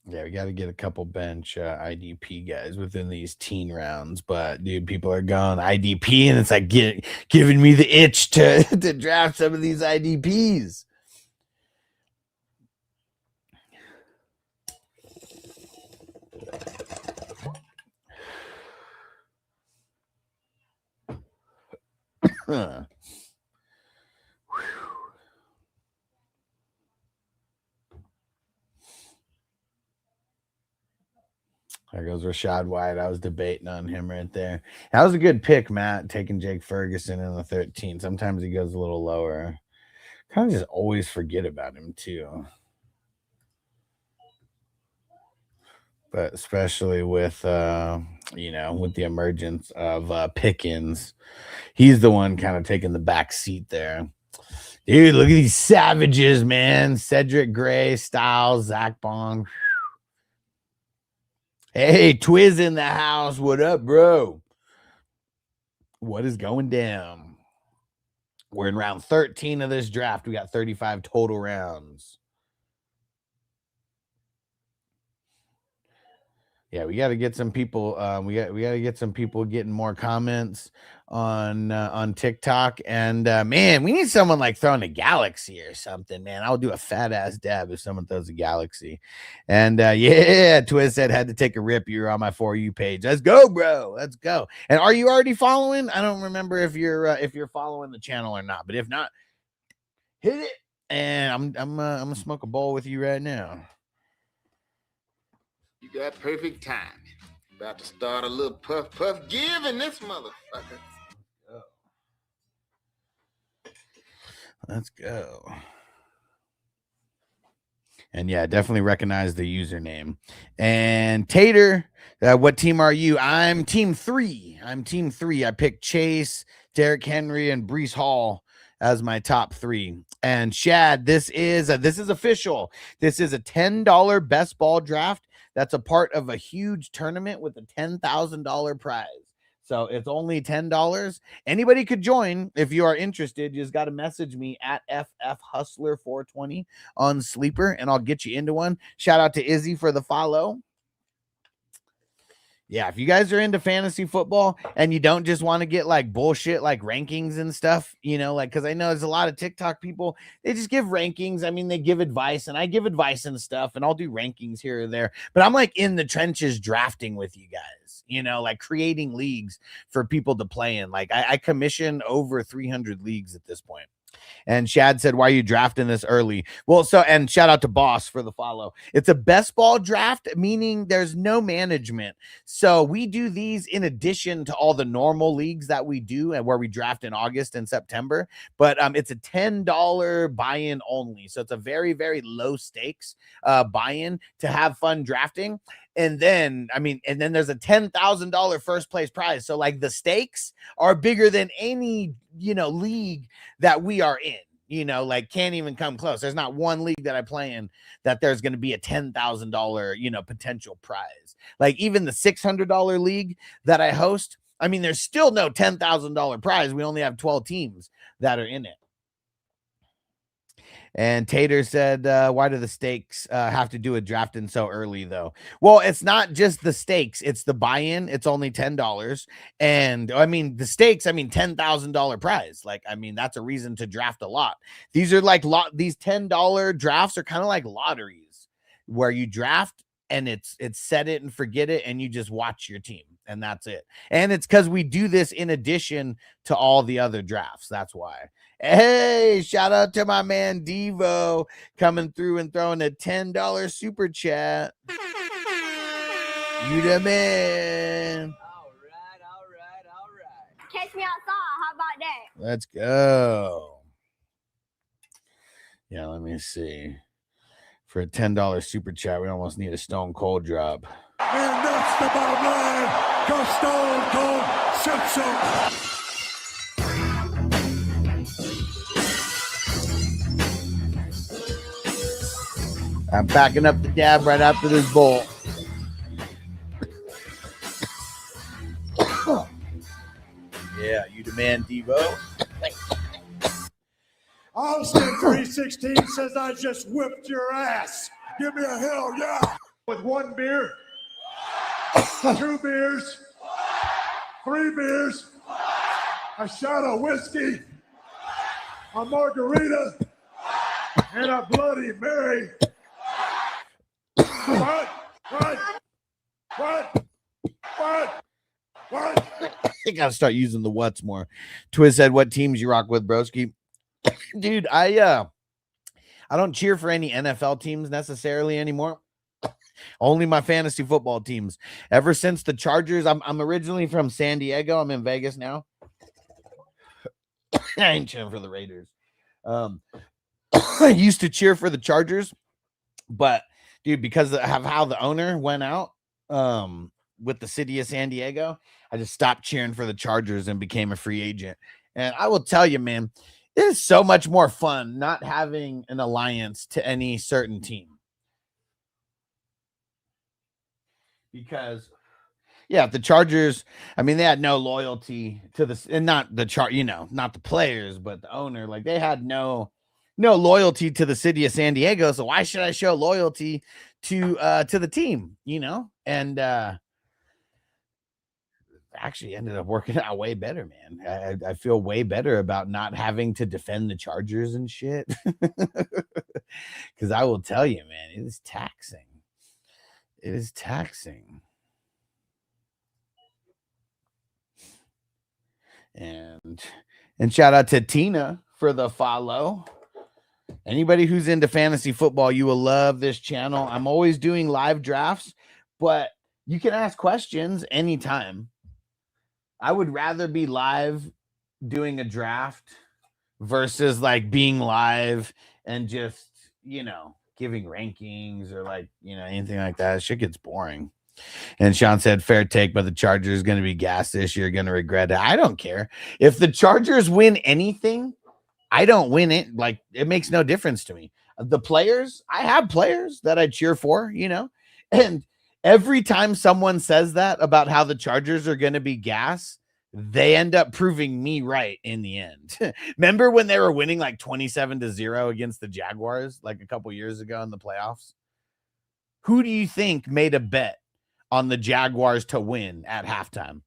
Yeah, we got to get a couple bench IDP guys within these teen rounds. But, dude, people are going IDP, and it's like giving me the itch to draft some of these IDPs. There goes Rashad White. I was debating on him right there. That was a good pick, Matt, taking Jake Ferguson in the 13. Sometimes he goes a little lower. Kind of just always forget about him, too. But especially with, with the emergence of Pickens, he's the one kind of taking the back seat there. Dude, look at these savages, man. Cedric Gray, Styles, Zach Bond. Hey, Twiz in the house. What up, bro? What is going down? We're in round 13 of this draft. We got 35 total rounds. Yeah, we got to get some people. We got to get some people getting more comments on TikTok. And man, we need someone like throwing a galaxy or something. Man, I'll do a fat ass dab if someone throws a galaxy. And yeah, Twiz said had to take a rip. You're on my For You page. Let's go, bro. Let's go. And are you already following? I don't remember if you're following the channel or not. But if not, hit it. And I'm gonna smoke a bowl with you right now. You got perfect timing. About to start a little puff giving this motherfucker. Let's go. And yeah, definitely recognize the username. And Tater, what team are you? I'm team 3. I picked Chase, Derrick Henry, and Breece Hall as my top 3. And Shad, this is official. This is a $10 best ball draft. That's a part of a huge tournament with a $10,000 prize. So it's only $10. Anybody could join if you are interested. You just got to message me at FFHustler420 on Sleeper, and I'll get you into one. Shout out to Izzy for the follow. Yeah, if you guys are into fantasy football and you don't just want to get like bullshit like rankings and stuff, because I know there's a lot of TikTok people, they just give rankings. I mean, they give advice, and I give advice and stuff, and I'll do rankings here or there. But I'm like in the trenches drafting with you guys, like creating leagues for people to play in. Like I commission over 300 leagues at this point. And Shad said, why are you drafting this early? Well, and shout out to Boss for the follow. It's a best ball draft, meaning there's no management. So we do these in addition to all the normal leagues that we do and where we draft in August and September. But it's a $10 buy-in only. So it's a very, very low stakes buy-in to have fun drafting. And then there's a $10,000 first place prize. So like the stakes are bigger than any, league that we are in, can't even come close. There's not one league that I play in that there's going to be a $10,000, potential prize. Like even the $600 league that I host, there's still no $10,000 prize. We only have 12 teams that are in it. And Tater said, why do the stakes have to do with drafting so early, though? Well, it's not just the stakes. It's the buy-in. It's only $10. And, the stakes, $10,000 prize. Like, that's a reason to draft a lot. These are like these $10 drafts are kind of like lotteries where you draft and it's set it and forget it, and you just watch your team, and that's it. And it's because we do this in addition to all the other drafts. That's why. Hey, shout out to my man Devo coming through and throwing a $10 super chat. You the man. All right. Catch me outside. How about that? Let's go. Yeah, let me see. For a $10 super chat, we almost need a Stone Cold drop. And that's the bottom line. Go Stone Cold Simpson. I'm packing up the dab right after this bowl. Yeah, you demand, Devo. Austin 316 says I just whipped your ass. Give me a hell yeah. With 1 beer, 2 beers, 3 beers, a shot of whiskey, a margarita, and a Bloody Mary. What? What? I gotta start using the what's more. Twiz said, "What teams you rock with, broski?" Dude, I don't cheer for any NFL teams necessarily anymore. Only my fantasy football teams. Ever since the Chargers, I'm originally from San Diego. I'm in Vegas now. I ain't cheering for the Raiders. I used to cheer for the Chargers, but dude, because of how the owner went out with the city of San Diego, I just stopped cheering for the Chargers and became a free agent. And I will tell you, man, it is so much more fun not having an alliance to any certain team. Because yeah, the Chargers, I mean, they had no loyalty to the, and not the not the players, but the owner. Like, they had no loyalty to the city of San Diego. So why should I show loyalty to the team, And actually ended up working out way better, man. I feel way better about not having to defend the Chargers and shit. Because I will tell you, man, it is taxing. It is taxing. And shout out to Tina for the follow. Anybody who's into fantasy football, you will love this channel. I'm always doing live drafts, but you can ask questions anytime. I would rather be live doing a draft versus like being live and just, giving rankings or anything like that. Shit gets boring. And Sean said, fair take, but the Chargers is going to be gassed this year. Going to regret it. I don't care. If the Chargers win anything, I don't win it. Like, it makes no difference to me. The players, I have players that I cheer for, and every time someone says that about how the Chargers are going to be gas, they end up proving me right in the end. Remember when they were winning like 27-0 against the Jaguars like a couple years ago in the playoffs? Who do you think made a bet on the Jaguars to win at halftime?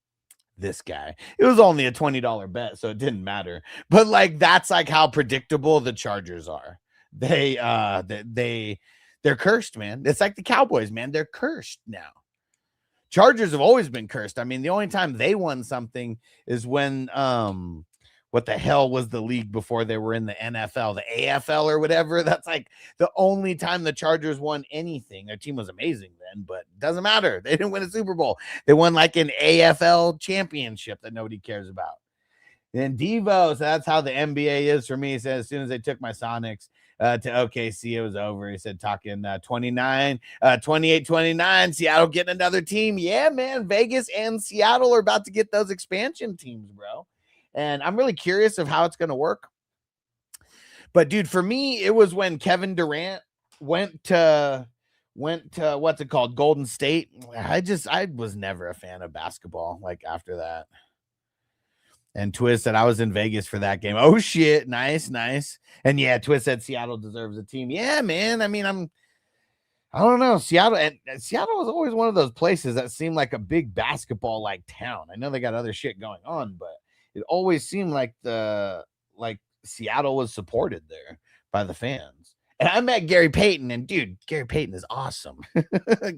This guy. It was only a $20 bet, so it didn't matter. But that's how predictable the Chargers are. They're cursed, man. It's like the Cowboys, man. They're cursed now. Chargers have always been cursed. I mean, the only time they won something is when what the hell was the league before they were in the NFL, the AFL or whatever. That's like the only time the Chargers won anything. Their team was amazing then, but it doesn't matter. They didn't win a Super Bowl. They won like an AFL championship that nobody cares about. And Devo, so that's how the NBA is for me. He said, as soon as they took my Sonics to OKC, it was over. He said, talking 28-29, Seattle getting another team. Yeah, man, Vegas and Seattle are about to get those expansion teams, bro. And I'm really curious of how it's going to work. But dude, for me, it was when Kevin Durant went to what's it called? Golden State. I was never a fan of basketball after that. And Twiz said, I was in Vegas for that game. Oh shit. Nice. And yeah, Twiz said Seattle deserves a team. Yeah, man. I mean, I don't know. Seattle was always one of those places that seemed like a big basketball town. I know they got other shit going on, but it always seemed like Seattle was supported there by the fans. And I met Gary Payton, and dude, Gary Payton is awesome.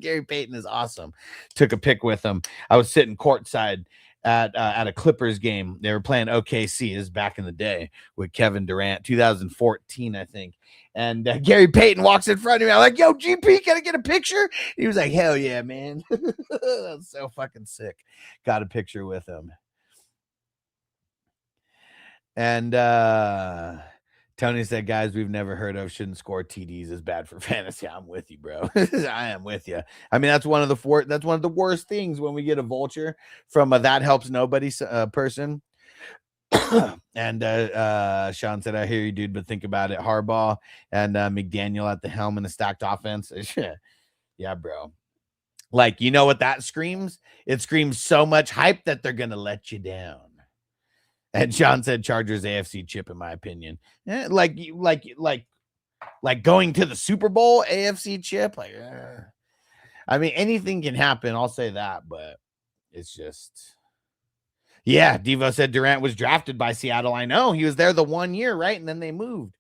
Gary Payton is awesome. Took a pic with him. I was sitting courtside at a Clippers game. They were playing OKC. This is back in the day with Kevin Durant, 2014, I think. And Gary Payton walks in front of me. I'm like, yo, GP, can I get a picture? He was like, hell yeah, man. That's so fucking sick. Got a picture with him. And Tony said, guys we've never heard of shouldn't score TDs is bad for fantasy. I'm with you, bro. I am with you. I mean, that's one of the worst things when we get a vulture from a that helps nobody person. And Sean said, I hear you, dude, but think about it. Harbaugh and McDaniel at the helm in a stacked offense. Yeah, bro. You know what that screams? It screams so much hype that they're going to let you down. And Sean said Chargers AFC chip, in my opinion. Like going to the Super Bowl AFC chip. I mean, anything can happen. I'll say that, but it's just, yeah. Devo said Durant was drafted by Seattle. I know he was there the 1 year, right? And then they moved.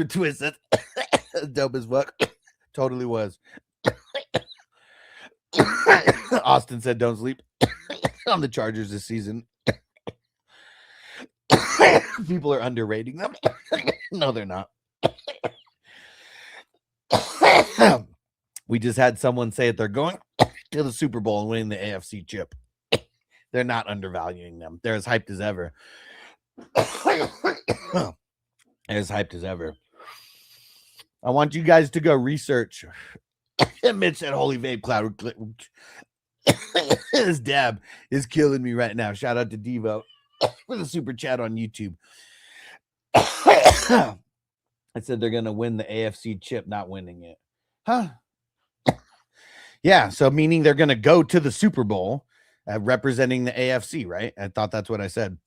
Twisted, dope as fuck. Totally was. Austin said, "Don't sleep on the Chargers this season." People are underrating them. No, they're not. We just had someone say it. They're going to the Super Bowl and winning the AFC chip. They're not undervaluing them. They're as hyped as ever. As hyped as ever. I want you guys to go research. Mitch said, "Holy vape cloud." This dab is killing me right now. Shout out to Devo for the super chat on YouTube. I said they're going to win the AFC chip, not winning it. Huh? Yeah, so meaning they're going to go to the Super Bowl representing the AFC, right? I thought that's what I said.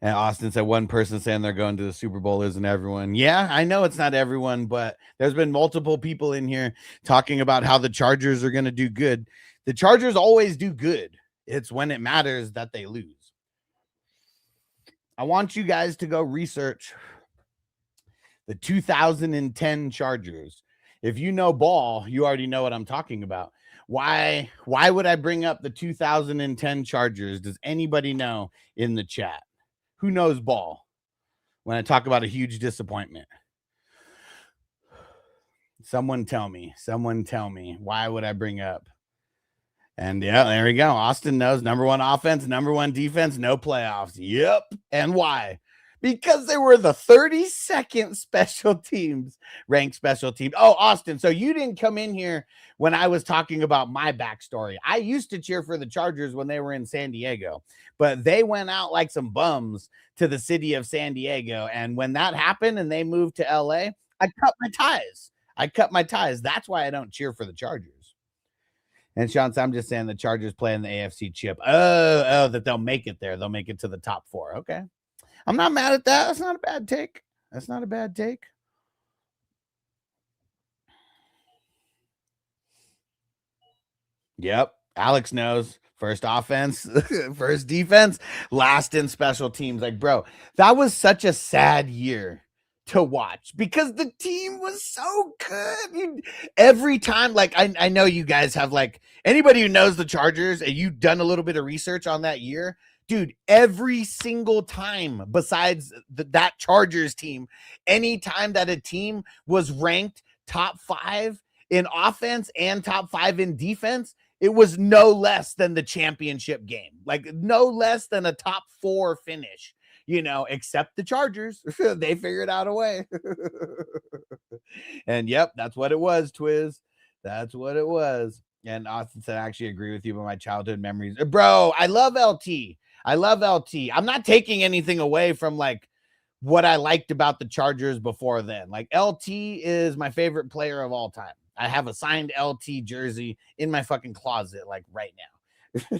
And Austin said one person saying they're going to the Super Bowl isn't everyone. Yeah, I know it's not everyone, but there's been multiple people in here talking about how the Chargers are going to do good. The Chargers always do good. It's when it matters that they lose. I want you guys to go research the 2010 Chargers. If you know ball, you already know what I'm talking about. Why would I bring up the 2010 Chargers? Does anybody know in the chat? Who knows ball when I talk about a huge disappointment? Someone tell me. Why would I bring up? And yeah, there we go. Austin knows number one offense, number one defense, no playoffs. Yep. And why? Because they were the 32nd special teams, ranked special team. Oh, Austin, so you didn't come in here when I was talking about my backstory. I used to cheer for the Chargers when they were in San Diego, but they went out like some bums to the city of San Diego. And when that happened and they moved to LA, I cut my ties. That's why I don't cheer for the Chargers. And Sean, I'm just saying the Chargers play in the AFC chip. Oh, that they'll make it there. They'll make it to the top 4. Okay. I'm not mad at that. That's not a bad take. Yep. Alex knows. First offense, first defense, last in special teams. Like, bro, that was such a sad year to watch because the team was so good. Every time, like, I know you guys have, like, anybody who knows the Chargers and you've done a little bit of research on that year, dude, every single time besides that Chargers team, any time that a team was ranked top 5 in offense and top 5 in defense, it was no less than the championship game, like no less than a top 4 finish, except the Chargers. They figured out a way. And yep, that's what it was, Twiz. That's what it was. And Austin said, I actually agree with you about my childhood memories. Bro, I love LT. I'm not taking anything away from like what I liked about the Chargers before then. Like LT is my favorite player of all time. I have a signed LT jersey in my fucking closet, like right now.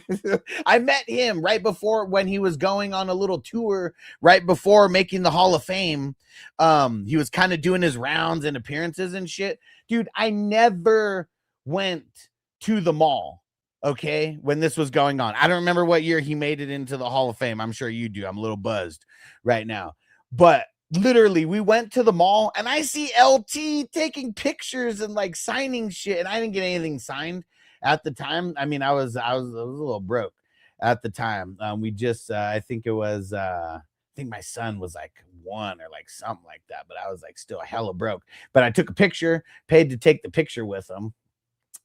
I met him right before when he was going on a little tour, right before making the Hall of Fame. He was kind of doing his rounds and appearances and shit. Dude, I never went to the mall, okay, when this was going on. I don't remember what year he made it into the Hall of Fame. I'm sure you do. I'm a little buzzed right now. But literally, we went to the mall and I see LT taking pictures and like signing shit, and I didn't get anything signed at the time. I mean, I was a little broke at the time. We just I think my son was like 1 or like something like that, but I was like still hella broke. But I took a picture, paid to take the picture with him,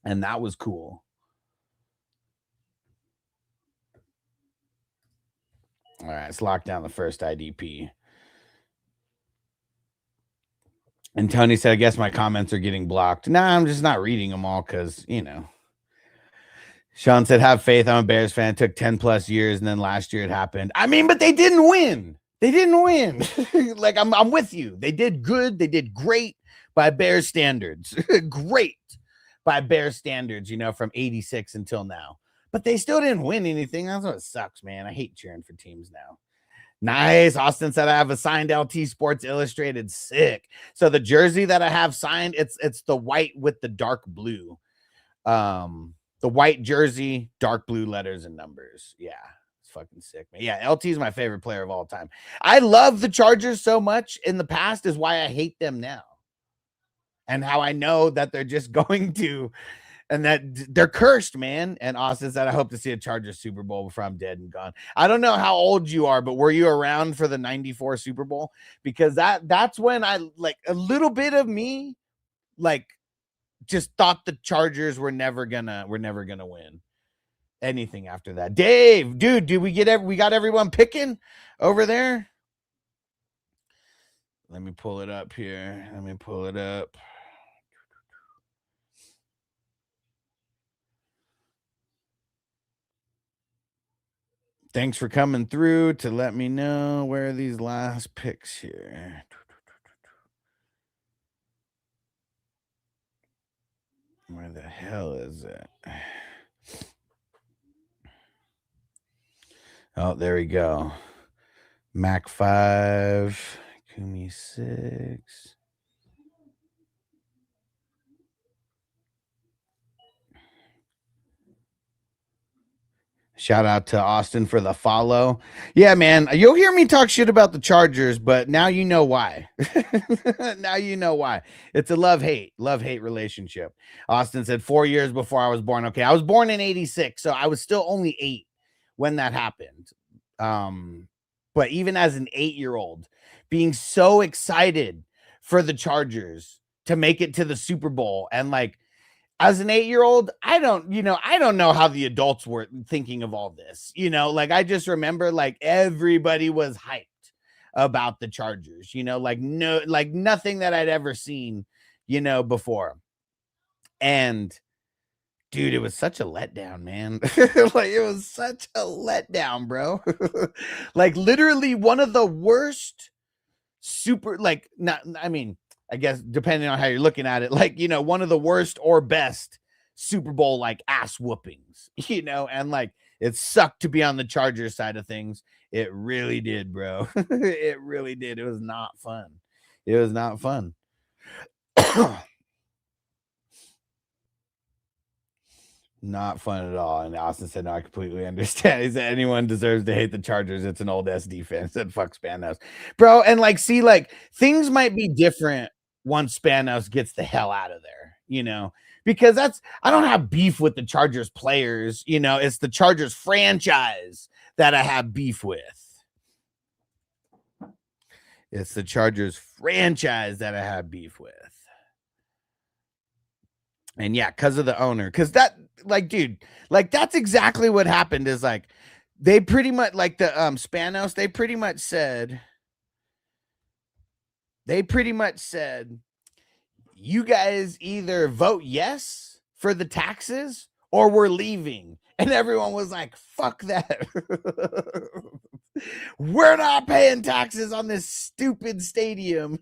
and that was cool. All right, let's lock down the first IDP. And Tony said, I guess my comments are getting blocked. Nah, I'm just not reading them all because, Sean said, have faith. I'm a Bears fan. It took 10 plus years, and then last year it happened. I mean, but they didn't win. Like, I'm with you. They did good. They did great by Bears standards. Great by Bears standards, from 86 until now. But they still didn't win anything. That's what sucks, man. I hate cheering for teams now. Nice. Austin said I have a signed LT Sports Illustrated. Sick. So the jersey that I have signed, it's the white with the dark blue. The white jersey, dark blue letters and numbers. Yeah, it's fucking sick, man. Yeah, LT is my favorite player of all time. I love the Chargers so much in the past is why I hate them now. and how I know that they're just going to, and that they're cursed, man. And Austin said, I hope to see a Chargers Super Bowl before I'm dead and gone. I don't know how old you are, but were you around for the 94 Super Bowl? Because that's when I, like, a little bit of me, like, just thought the Chargers were never gonna win anything after that. Dave, dude, we got everyone picking over there? Let me pull it up here. Let me pull it up. Thanks for coming through to let me know where are these last picks here. Where the hell is it? Oh, there we go. Mac 5, Kumi 6. Shout out to Austin for the follow. Yeah, man, you'll hear me talk shit about the Chargers, but now you know why. Now you know why. It's a love-hate relationship. Austin said 4 years before I was born. Okay, I was born in 86, so I was still only 8 when that happened. But even as an 8-year-old, being so excited for the Chargers to make it to the Super Bowl, and like, as an 8-year-old, I don't know how the adults were thinking of all this. Like, I just remember, like, everybody was hyped about the Chargers, like nothing that I'd ever seen, before. And dude, it was such a letdown, man. Like, it was such a letdown, bro. Like, literally one of the worst I guess depending on how you're looking at it, like, one of the worst or best Super Bowl, like, ass whoopings, and like, it sucked to be on the Chargers side of things. It really did, bro. It really did. It was not fun. It was not fun. Not fun at all. And Austin said, no, I completely understand. He said, anyone deserves to hate the Chargers. It's an old SD fan. Said, fuck Spanos. Bro, and like, see, like, things might be different once Spanos gets the hell out of there, because I don't have beef with the Chargers players, it's the Chargers franchise that I have beef with. It's the Chargers franchise that I have beef with. And yeah, because of the owner, because that, like, dude, like, that's exactly what happened. Is like, they pretty much, like, the Spanos, they pretty much said, you guys either vote yes for the taxes or we're leaving. And everyone was like, fuck that. We're not paying taxes on this stupid stadium.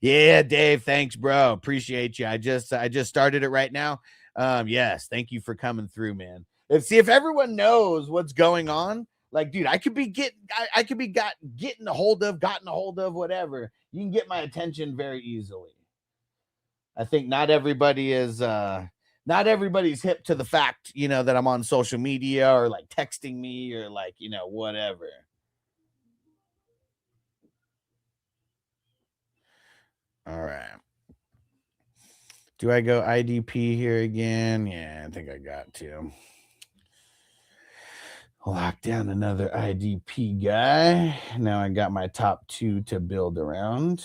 Yeah, Dave, thanks, bro. Appreciate you. I just started it right now. Yes, thank you for coming through, man. If everyone knows what's going on, like, dude, I could be gotten a hold of, whatever. You can get my attention very easily. I think not everybody's hip to the fact, that I'm on social media or like texting me or like, whatever. All right. Do I go IDP here again? Yeah, I think I got to. Lock down another IDP guy. Now I got my top 2 to build around.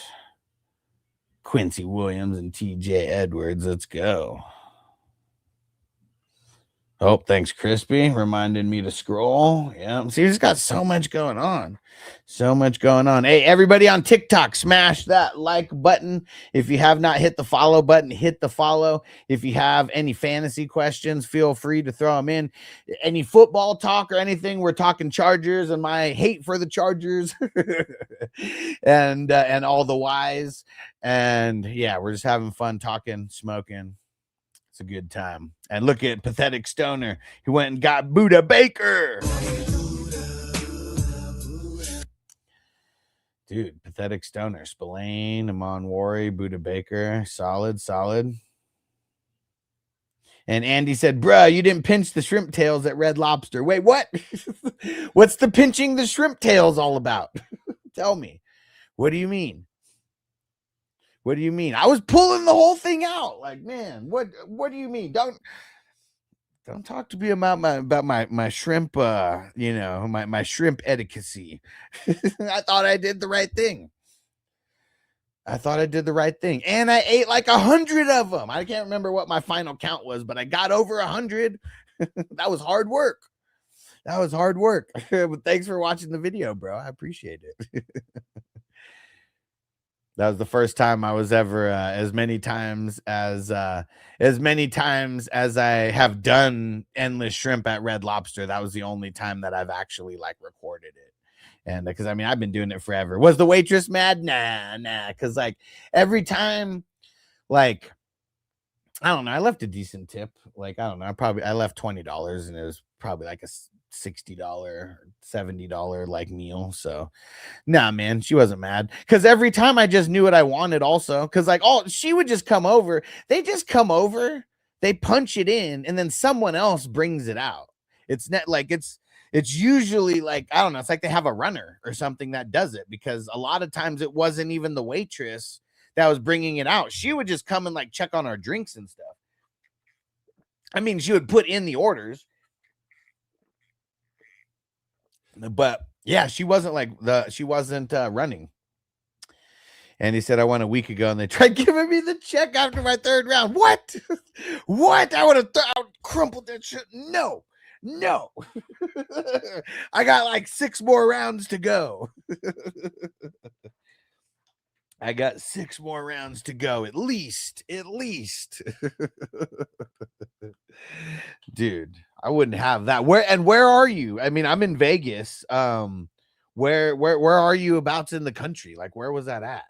Quincy Williams and TJ Edwards. Let's go. Oh, thanks, Crispy. Reminded me to scroll. Yeah. See, he's got so much going on. Hey, everybody on TikTok, smash that like button. If you have not hit the follow button, hit the follow. If you have any fantasy questions, feel free to throw them in. Any football talk or anything, we're talking Chargers and my hate for the Chargers and all the whys. And yeah, we're just having fun talking, smoking. It's a good time. And look at Pathetic Stoner. He went and got Buda Baker. Dude, Pathetic Stoner. Spillane, Amon Wari, Buda Baker. Solid. And Andy said, bruh, you didn't pinch the shrimp tails at Red Lobster. Wait, what? What's the pinching the shrimp tails all about? Tell me. What do you mean? What do you mean? I was pulling the whole thing out. Like, man, what do you mean? Don't talk to me about my shrimp, my shrimp etiquette. I thought I did the right thing. And I ate like 100 of them. I can't remember what my final count was, but I got over 100. That was hard work. But thanks for watching the video, bro. I appreciate it. That was the first time I was ever as many times as I have done endless shrimp at Red Lobster. That was the only time that I've actually like recorded it. And because I mean, I've been doing it forever. Was the waitress mad? Nah. Because like every time, like, I don't know, I left a decent tip. Like, I don't know, I left $20 and it was probably like a $60, $70 like meal. So nah, man, she wasn't mad because every time I just knew what I wanted also. Because like, she would just come over. They just come over, they punch it in, and then someone else brings it out. It's not like it's usually like, I don't know, it's like they have a runner or something that does it, because a lot of times it wasn't even the waitress that was bringing it out. She would just come and like check on our drinks and stuff. I mean, she would put in the orders, but yeah, she wasn't running. And he said, I won a week ago, and they tried giving me the check after my third round. What? I would have crumpled that shit. No. I got like 6 more rounds to go. I got 6 more rounds to go, at least. Dude, I wouldn't have that. Where are you? I mean, I'm in Vegas. Where are you abouts in the country? Like, where was that at?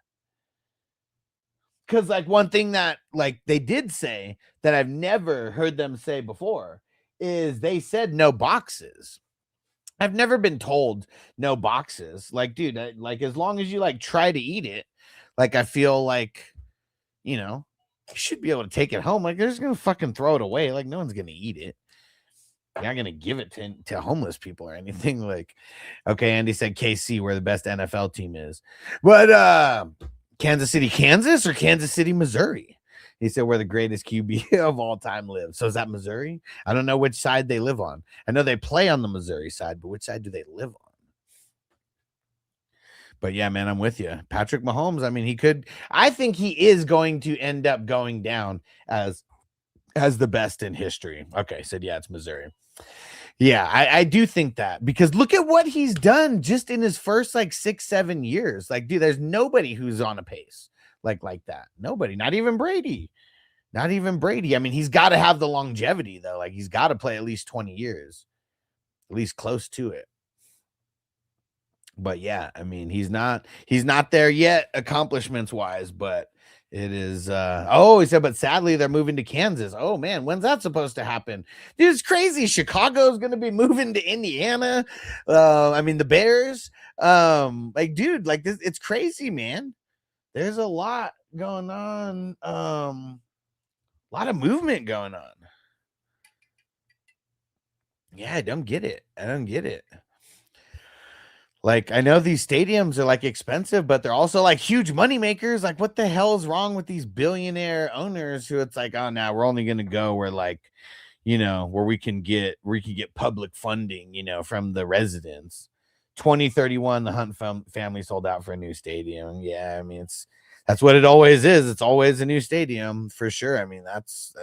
Because like one thing that like they did say that I've never heard them say before is they said no boxes. I've never been told no boxes. Like, dude, like as long as you like try to eat it, like I feel like, you should be able to take it home. Like they're just gonna fucking throw it away. Like no one's gonna eat it. You're not gonna give it to homeless people or anything. Like, okay, Andy said KC, where the best NFL team is, but Kansas City, Kansas, or Kansas City, Missouri. He said where the greatest QB of all time lives. So is that Missouri? I don't know which side they live on. I know they play on the Missouri side, but which side do they live on? But yeah, man, I'm with you. Patrick Mahomes, I mean, I think he is going to end up going down as the best in history. Okay, said yeah, it's Missouri. Yeah, I do think that, because look at what he's done just in his first like 6-7 years. Like, dude, there's nobody who's on a pace like that. Nobody, not even Brady. I mean, he's got to have the longevity though. Like he's got to play at least 20 years, at least close to it. But yeah, I mean, he's not there yet accomplishments wise, but it is he said, but sadly they're moving to Kansas. Oh man, when's that supposed to happen? Dude, it's crazy. Chicago's gonna be moving to Indiana. I mean the Bears. Like, dude, like this, it's crazy, man. There's a lot going on. A lot of movement going on. Yeah, I don't get it. Like, I know these stadiums are like expensive, but they're also like huge money makers. Like, what the hell is wrong with these billionaire owners who it's like, oh, now we're only going to go where like, where we can get public funding, from the residents. 2031, the Hunt family sold out for a new stadium. Yeah, I mean, that's what it always is. It's always a new stadium for sure. I mean, that's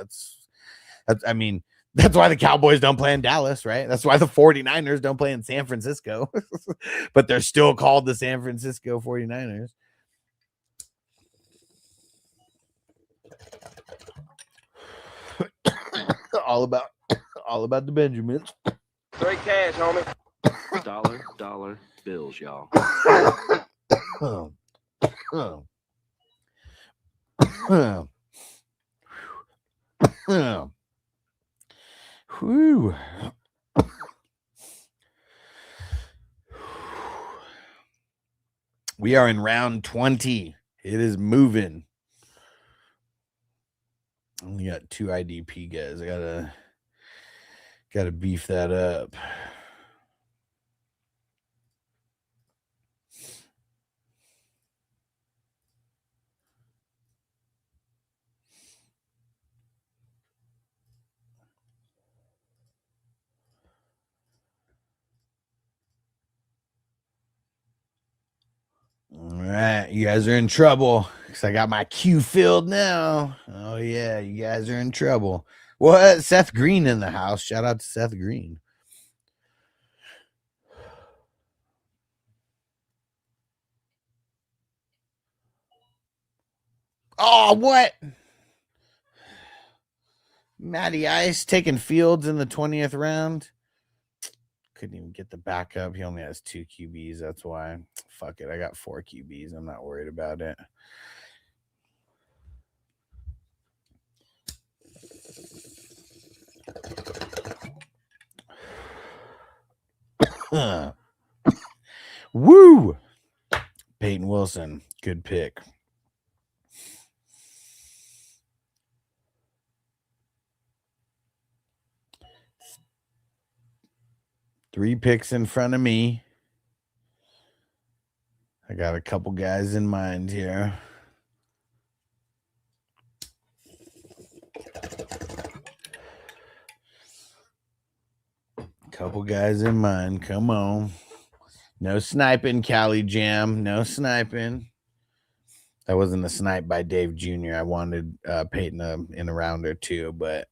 that's why the Cowboys don't play in Dallas, right? That's why the 49ers don't play in San Francisco, but they're still called the San Francisco 49ers. all about the Benjamins. Straight cash, homie. Dollar bills, y'all. Whew. We are in round 20. It is moving. Only got 2 IDP guys. I gotta beef that up. You guys are in trouble because I got my queue filled now. Oh, yeah, you guys are in trouble. What? Seth Green in the house. Shout out to Seth Green. Oh, what? Matty Ice taking Fields in the 20th round. Couldn't even get the backup. He only has 2 QBs. That's why. Fuck it. I got 4 QBs. I'm not worried about it. Woo! Peyton Wilson. Good pick. Three picks in front of me. I got a couple guys in mind here. Couple guys in mind. Come on. No sniping, Cali Jam. No sniping. That wasn't a snipe by Dave Jr. I wanted Peyton in a round or two, but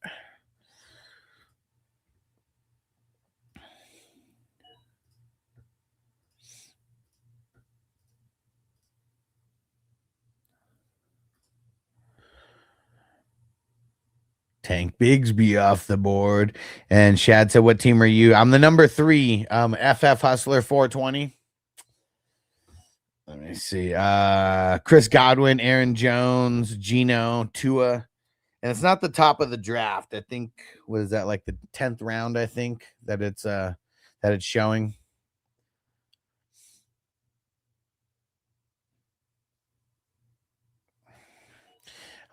Tank Bigsby off the board. And Shad said, what team are you? I'm the number 3, FF Hustler 420. Let me see. Chris Godwin, Aaron Jones, Geno, Tua. And it's not the top of the draft. I think, what is that, like the 10th round, I think, that it's showing.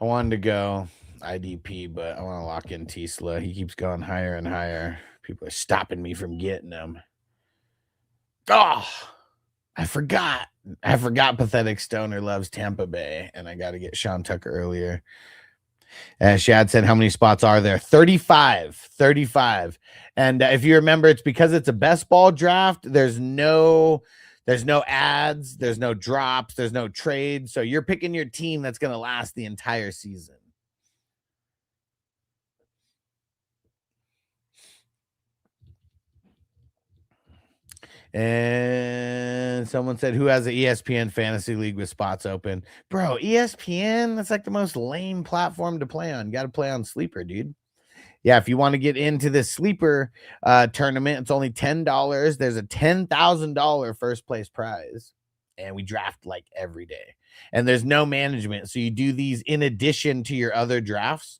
I wanted to go IDP, but I want to lock in Tisla. He keeps going higher and higher. People are stopping me from getting him. Oh, I forgot. Pathetic Stoner loves Tampa Bay, and I got to get Sean Tucker earlier. And Shad said, how many spots are there? 35. And if you remember, it's because it's a best ball draft. There's no ads, there's no drops, there's no trades. So you're picking your team that's going to last the entire season. And someone said, who has an ESPN fantasy league with spots open? Bro, ESPN, that's like the most lame platform to play on. You got to play on Sleeper, dude. Yeah, if you want to get into this Sleeper tournament, it's only $10. There's a $10,000 first place prize. And we draft like every day. And there's no management. So you do these in addition to your other drafts.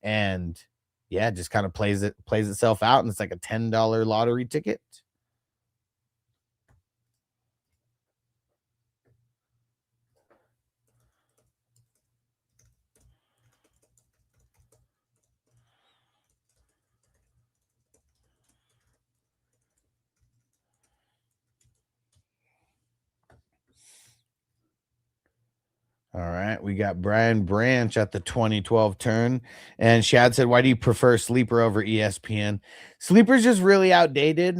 And yeah, it just kind of plays itself out. And it's like a $10 lottery ticket. All right, we got Brian Branch at the 2012 turn. And Shad said, why do you prefer Sleeper over ESPN? Sleeper's just really outdated.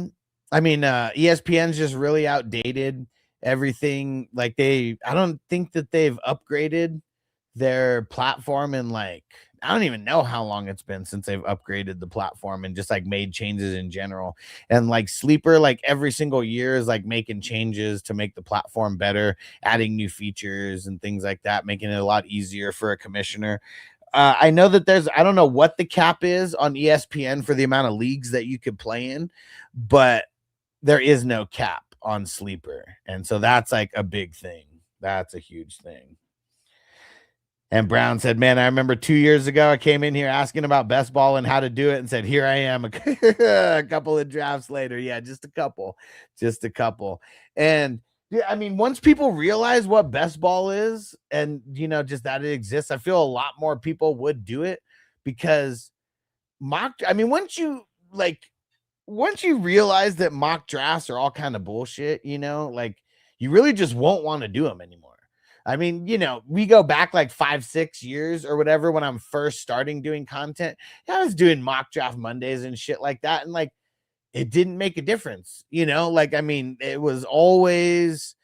I mean, ESPN's just really outdated. Everything, like I don't think that they've upgraded their platform in like, I don't even know how long it's been since they've upgraded the platform and just like made changes in general. And like Sleeper, like every single year is like making changes to make the platform better, adding new features and things like that, making it a lot easier for a commissioner. I know that I don't know what the cap is on ESPN for the amount of leagues that you could play in, but there is no cap on Sleeper. And so that's like a big thing. That's a huge thing. And Brown said, man, I remember 2 years ago, I came in here asking about best ball and how to do it and said, here I am a couple of drafts later. Yeah, just a couple. And yeah, I mean, once people realize what best ball is and, just that it exists, I feel a lot more people would do it because once you realize that mock drafts are all kind of bullshit, like you really just won't want to do them anymore. I mean, we go back like 5-6 years or whatever when I'm first starting doing content. I was doing mock draft Mondays and shit like that. And like, it didn't make a difference, it was always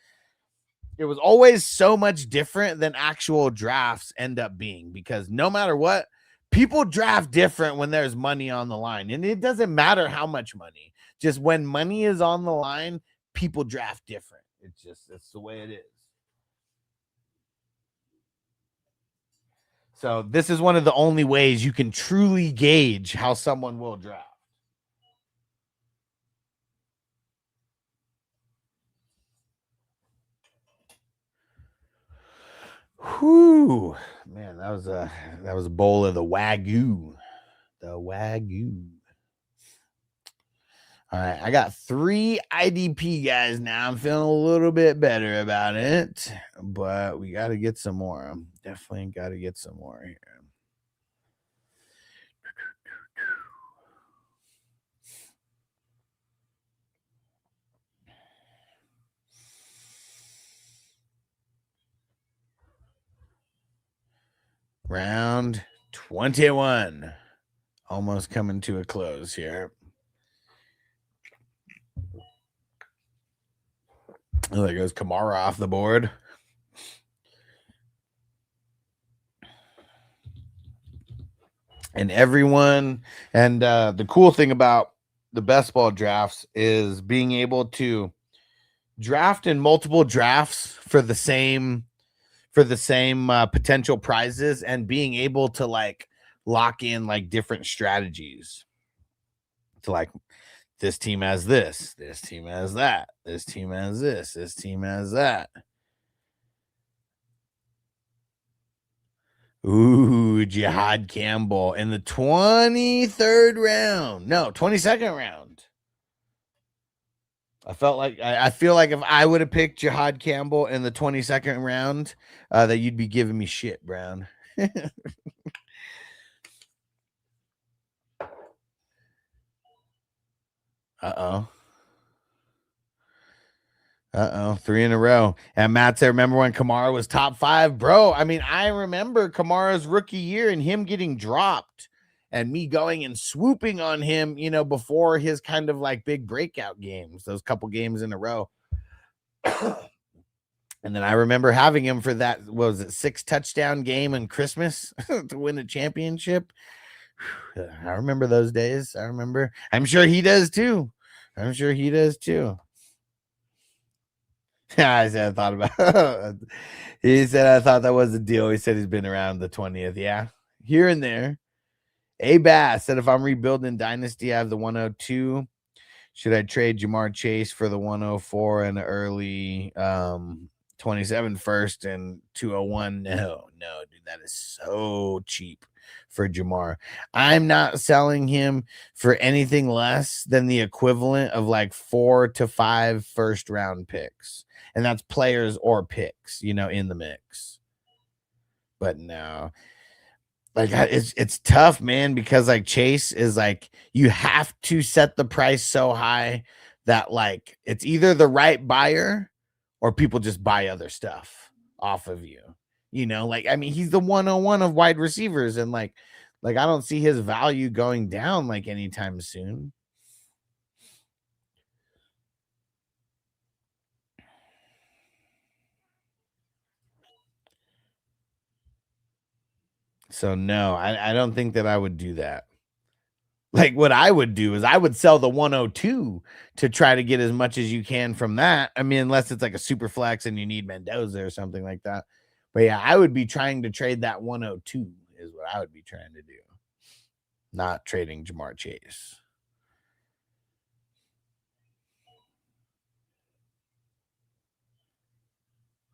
it was always so much different than actual drafts end up being, because no matter what, people draft different when there's money on the line. And it doesn't matter how much money. Just when money is on the line, people draft different. It's the way it is. So this is one of the only ways you can truly gauge how someone will draft. Whew, man, that was a bowl of the Wagyu. The Wagyu. All right, I got 3 IDP guys now. I'm feeling a little bit better about it, but we got to get some more. Definitely got to get some more here. Round 21. Almost coming to a close here. Oh, there goes Kamara off the board. And everyone, and the cool thing about the best ball drafts is being able to draft in multiple drafts for the same potential prizes, and being able to like lock in like different strategies. To like, this team has this team has that, this team has this team has that. Ooh, Jihad Campbell in the 23rd round. No, 22nd round. I feel like if I would have picked Jihad Campbell in the 22nd round, that you'd be giving me shit, Brown. Uh-oh. 3 in a row. And Matt said, remember when Kamara was top 5? Bro, I mean, I remember Kamara's rookie year and him getting dropped and me going and swooping on him, you know, before his kind of like big breakout games, those couple games in a row. And then I remember having him for that, what was it, 6 touchdown game in Christmas to win a championship. I remember those days. I'm sure he does too. I said, I thought about he said, I thought that was the deal. He said he's been around the 20th. Yeah, here and there. A Bass said, if I'm rebuilding Dynasty, I have the 102. Should I trade Jamar Chase for the 104 and early 27 first and 201? No, dude, that is so cheap for Jamar. I'm not selling him for anything less than the equivalent of like 4 to 5 first round picks. And that's players or picks, you know, in the mix. But no, like it's tough, man, because like Chase is like, you have to set the price so high that like it's either the right buyer or people just buy other stuff off of you. You know, like, I mean, he's the 101 of wide receivers, and like I don't see his value going down like anytime soon. So no, I don't think that I would do that. Like, what I would do is I would sell the 102 to try to get as much as you can from that. I mean, unless it's like a super flex and you need Mendoza or something like that. But yeah, I would be trying to trade that 102 is what I would be trying to do. Not trading Jamar Chase.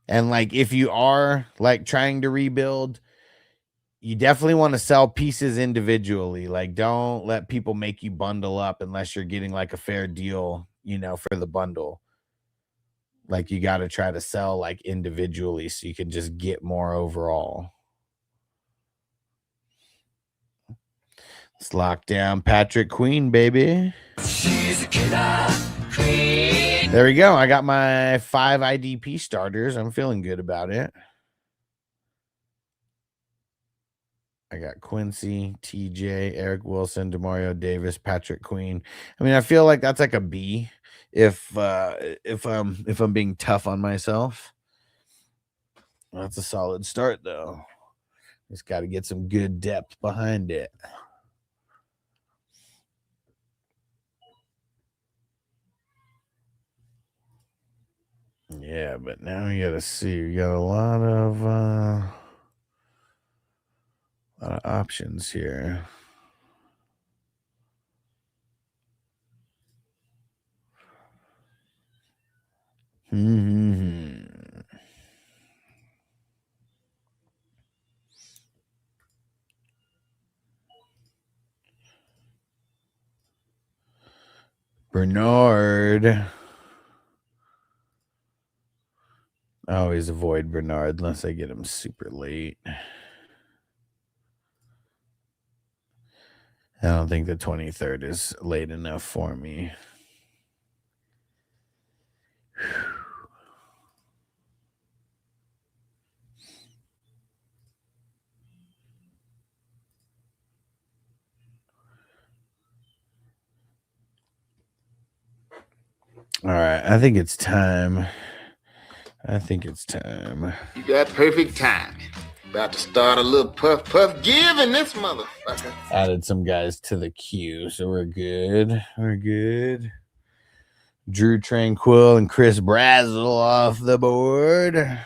And like, if you are like trying to rebuild, you definitely want to sell pieces individually. Like, don't let people make you bundle up unless you're getting like a fair deal, you know, for the bundle. Like, you got to try to sell like individually so you can just get more overall. Let's lock down Patrick Queen, baby. She's a killer queen. There we go. I got my 5 IDP starters. I'm feeling good about it. I got Quincy, TJ, Eric Wilson, Demario Davis, Patrick Queen. I mean, I feel like that's like a B if I'm being tough on myself. That's a solid start, though. Just got to get some good depth behind it. Yeah, but now you got to see. You got a lot of options here. Bernard. I always avoid Bernard unless I get him super late. I don't think the 23rd is late enough for me. All right, I think it's time. You got perfect timing. About to start a little puff giving this motherfucker. Added some guys to the queue, so we're good. Drew Tranquil and Chris Brazzle off the board. Let's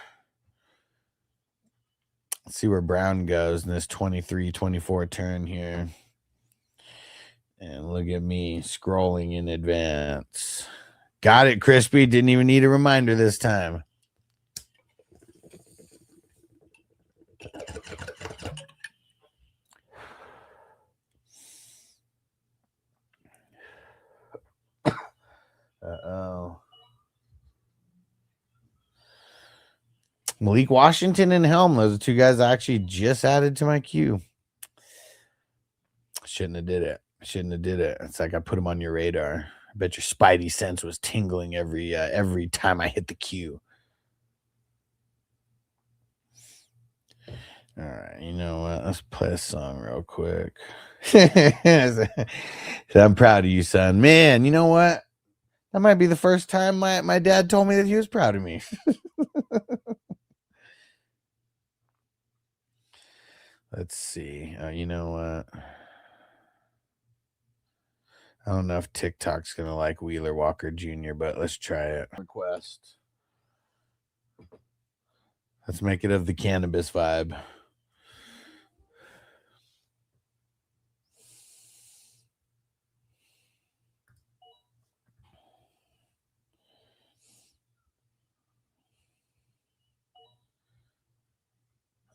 see where Brown goes in this 23-24 turn here. And look at me scrolling in advance. Got it, Crispy. Didn't even need a reminder this time. Uh-oh. Malik Washington and Helm. Those are two guys I actually just added to my queue. Shouldn't have did it. It's like I put them on your radar. I bet your spidey sense was tingling every time I hit the queue. All right, you know what? Let's play a song real quick. I'm proud of you, son. Man, you know what? That might be the first time my dad told me that he was proud of me. Let's see. You know what? I don't know if TikTok's going to like Wheeler Walker Jr., but let's try it. Request. Let's make it of the cannabis vibe.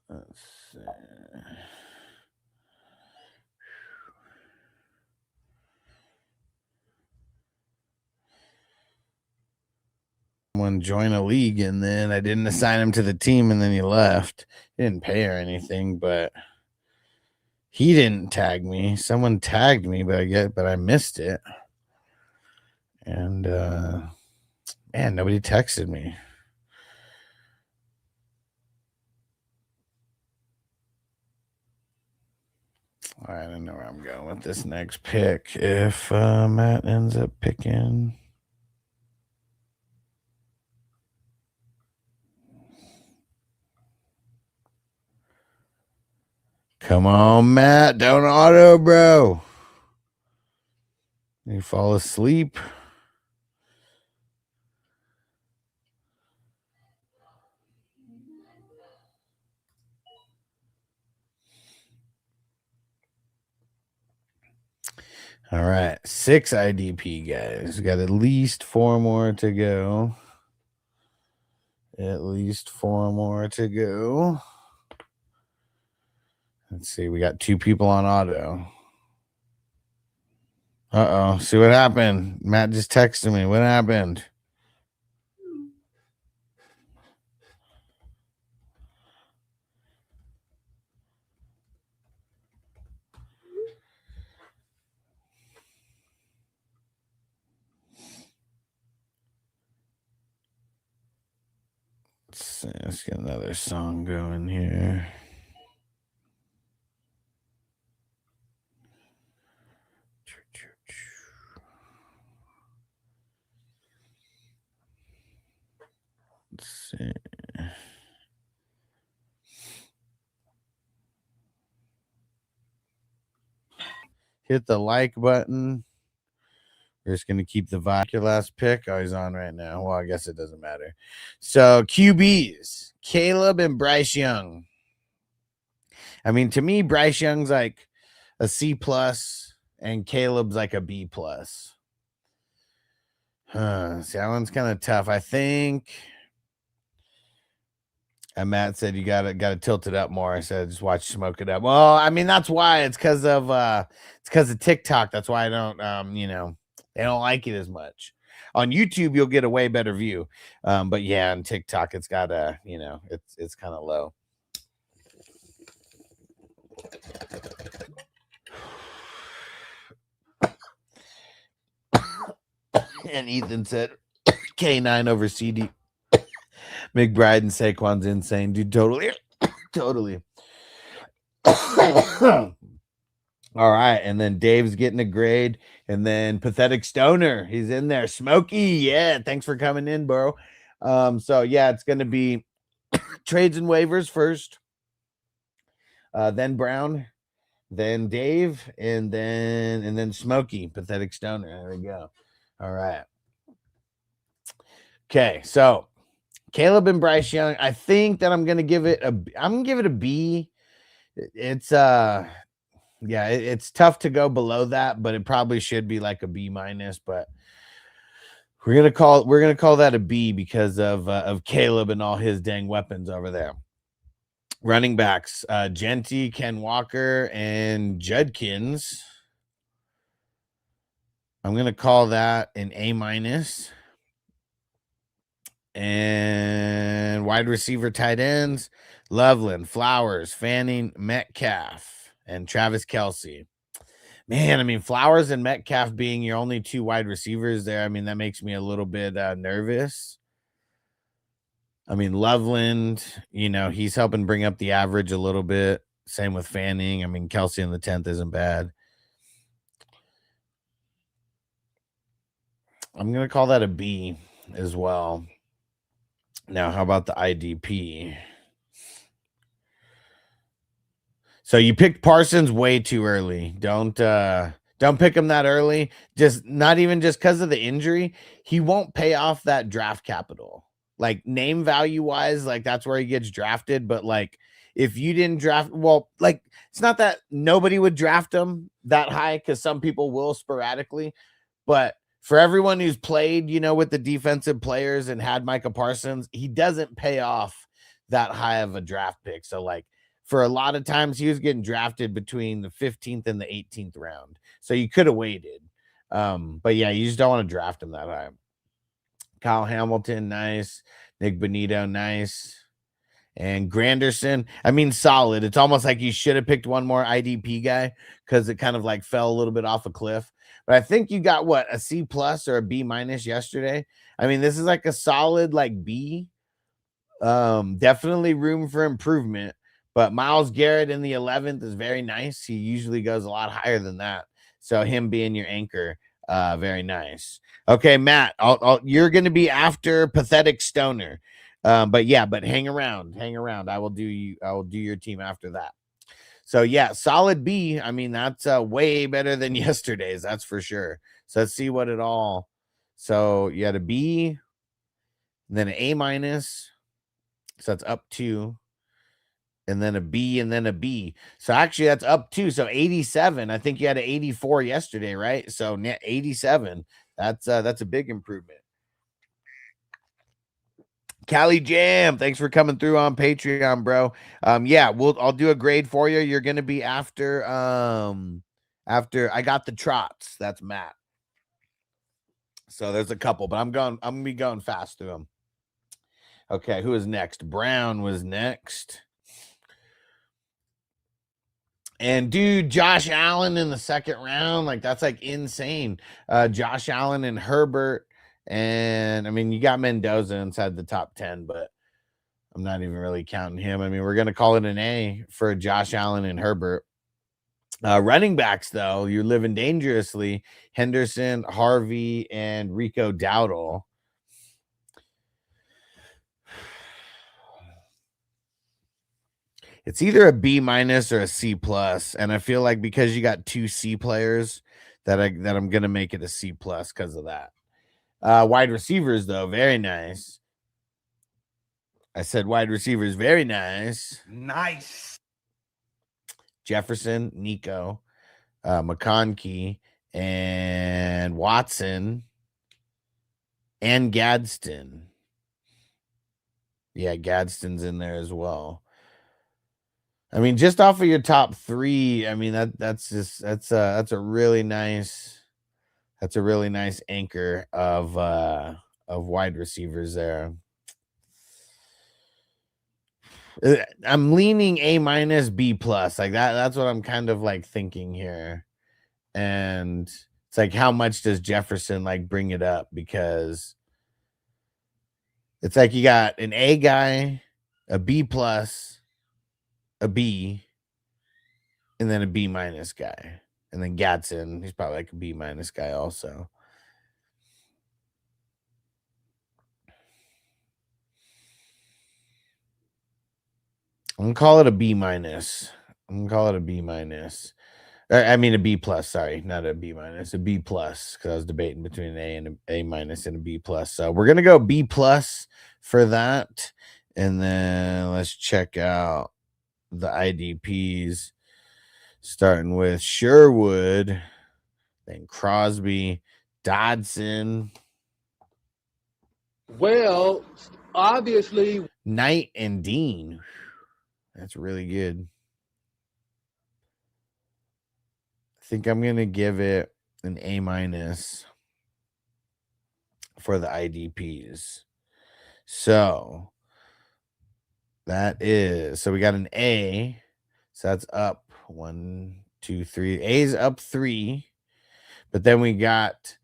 Let's see. Someone join a league, and then I didn't assign him to the team, and then he left. He didn't pay or anything, but he didn't tag me. Someone tagged me, but I missed it. And man, nobody texted me. All right, I know where I'm going with this next pick. If Matt ends up picking. Come on, Matt. Don't auto, bro. You fall asleep. All right. 6 IDP guys. We got at least 4 more to go. Let's see. We got 2 people on auto. Uh-oh. See what happened? Matt just texted me. What happened? Let's get another song going here. Let's see. hit the like button. We're just going to keep the vibe. Your last pick. Oh, he's on right now. Well, I guess it doesn't matter. So, QBs, Caleb and Bryce Young. I mean, to me, Bryce Young's like a C+, and Caleb's like a B+. See, that one's kind of tough. I think Matt said you gotta tilt it up more. I said just watch Smoke It Up. Well, I mean, that's why. It's because of TikTok. That's why I don't they don't like it as much. On YouTube, you'll get a way better view. But yeah, on TikTok, it's got it's kind of low. And Ethan said K9 over CD. McBride and Saquon's insane, dude. Totally. All right, and then Dave's getting a grade, and then Pathetic Stoner, he's in there. Smokey, yeah, thanks for coming in, bro. So yeah, it's gonna be trades and waivers first, then Brown, then Dave, and then Smokey, Pathetic Stoner. There we go. All right. Okay, so Caleb and Bryce Young, I think that I'm gonna give it a B. It's it's tough to go below that, but it probably should be like a B-. But we're gonna call that a B because of Caleb and all his dang weapons over there. Running backs, Genty, Ken Walker, and Judkins. I'm gonna call that an A-. And wide receiver, tight ends, Loveland, Flowers, Fanning, Metcalf, and Travis Kelce. Man, I mean, Flowers and Metcalf being your only two wide receivers there, I mean, that makes me a little bit nervous. I mean, Loveland, he's helping bring up the average a little bit. Same with Fanning. I mean, Kelce in the 10th isn't bad. I'm going to call that a B as well. Now, how about the IDP? So you picked Parsons way too early. Don't pick him that early. Just not even just because of the injury. He won't pay off that draft capital. Like name value wise, like that's where he gets drafted. But like if you didn't draft, well, like it's not that nobody would draft him that high because some people will sporadically, but for everyone who's played, with the defensive players and had Micah Parsons, he doesn't pay off that high of a draft pick. So, like, for a lot of times, he was getting drafted between the 15th and the 18th round. So, you could have waited. But, yeah, you just don't want to draft him that high. Kyle Hamilton, nice. Nick Bonito, nice. And Granderson, I mean, solid. It's almost like you should have picked one more IDP guy because it kind of, like, fell a little bit off a cliff. But I think you got a C+ or a B- yesterday. I mean, this is like a solid like B. Definitely room for improvement. But Myles Garrett in the 11th is very nice. He usually goes a lot higher than that. So him being your anchor, very nice. Okay, Matt, you're going to be after Pathetic Stoner. But hang around. I will do your team after that. So, yeah, solid B. I mean, that's way better than yesterday's. That's for sure. So, let's see what it all. So, you had a B, and then an A-. So, that's up 2. And then a B, and then a B. So, actually, that's up 2. So, 87. I think you had an 84 yesterday, right? So, 87. That's a big improvement. Cali Jam, thanks for coming through on Patreon, bro. I'll do a grade for you. You're gonna be after I got the trots. That's Matt. So there's a couple, but I'm gonna be going fast through them. Okay, who is next? Brown was next. And dude, Josh Allen in the second round, like that's like insane. Josh Allen and Herbert. And I mean, you got Mendoza inside the top 10, but I'm not even really counting him. I mean, we're going to call it an A for Josh Allen and Herbert. Running backs, though, you're living dangerously. Henderson, Harvey, and Rico Dowdle. It's either a B minus or a C plus, and I feel like because you got 2 C players that I'm gonna make it a C plus because of that. Wide receivers though, very nice. I said wide receivers, very nice. Nice. Jefferson, Nico, McConkey, and Watson, and Gadsden. Yeah, Gadsden's in there as well. I mean, just off of your top 3, I mean that's a really nice anchor of wide receivers there. I'm leaning A minus B plus, like that's what I'm kind of like thinking here. And it's like, how much does Jefferson like bring it up? Because it's like you got an A guy, a B plus, a B, and then a B minus guy. And then Gadsden, he's probably like a B minus guy also. I'm gonna call it a B minus. I mean a B plus, sorry, not a B minus, a B plus, because I was debating between an A and an A minus and a B plus. So we're gonna go B plus for that. And then let's check out the IDPs, starting with Sherwood, then Crosby, Dodson. Well, obviously, Knight and Dean. That's really good. I think I'm going to give it an A minus for the IDPs. So we got an A. So that's up 1, 2, 3. A's up 3. But then we got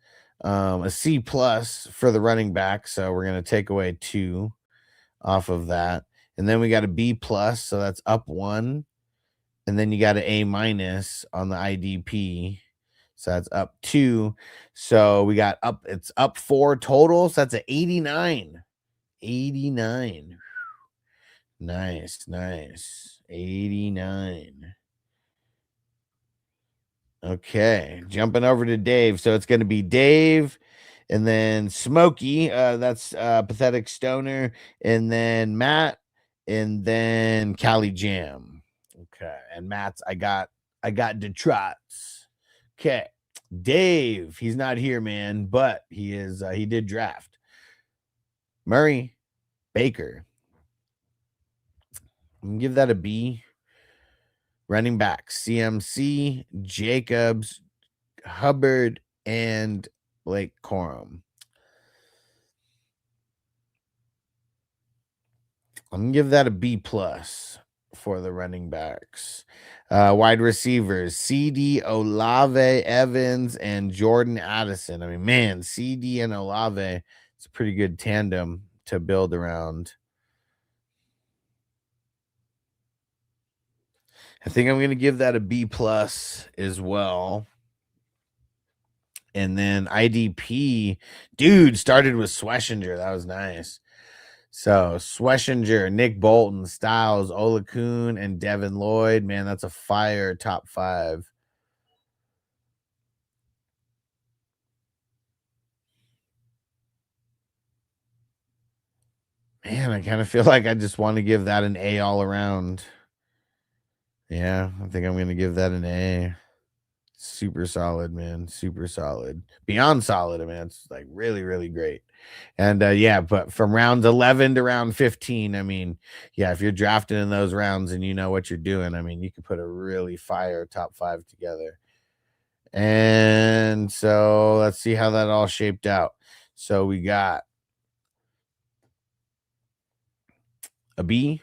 a C plus for the running back. So we're going to take away 2 off of that. And then we got a B plus. So that's up 1. And then you got an A minus on the IDP. So that's up 2. So we got it's up 4 total. So that's an 89. 89. Nice. 89. Okay. Jumping over to Dave. So it's going to be Dave, and then Smokey. That's Pathetic Stoner. And then Matt, and then Cali Jam. Okay, and Matt's I got Detroit's. Okay, Dave, he's not here, man, but he is. He did draft Murray, Baker. I'm gonna give that a B. Running back CMC, Jacobs, Hubbard, and Blake Corum. I'm gonna give that a B plus for the running backs. Wide receivers, CD, Olave, Evans, and Jordan Addison. I mean, man, CD and Olave, it's a pretty good tandem to build around. I think I'm going to give that a B plus as well. And then IDP, dude, started with Sweshinger. That was nice. So Sweshinger, Nick Bolton, Styles, Olakun, and Devin Lloyd. Man, that's a fire top 5. Man, I kind of feel like I just want to give that an A all around. Yeah, I think I'm going to give that an A. Super solid, man. Super solid. Beyond solid, man. It's like really, really great. And yeah, but from round 11 to round 15, I mean, yeah, if you're drafting in those rounds and you know what you're doing, I mean, you could put a really fire top 5 together. And so let's see how that all shaped out. So we got a B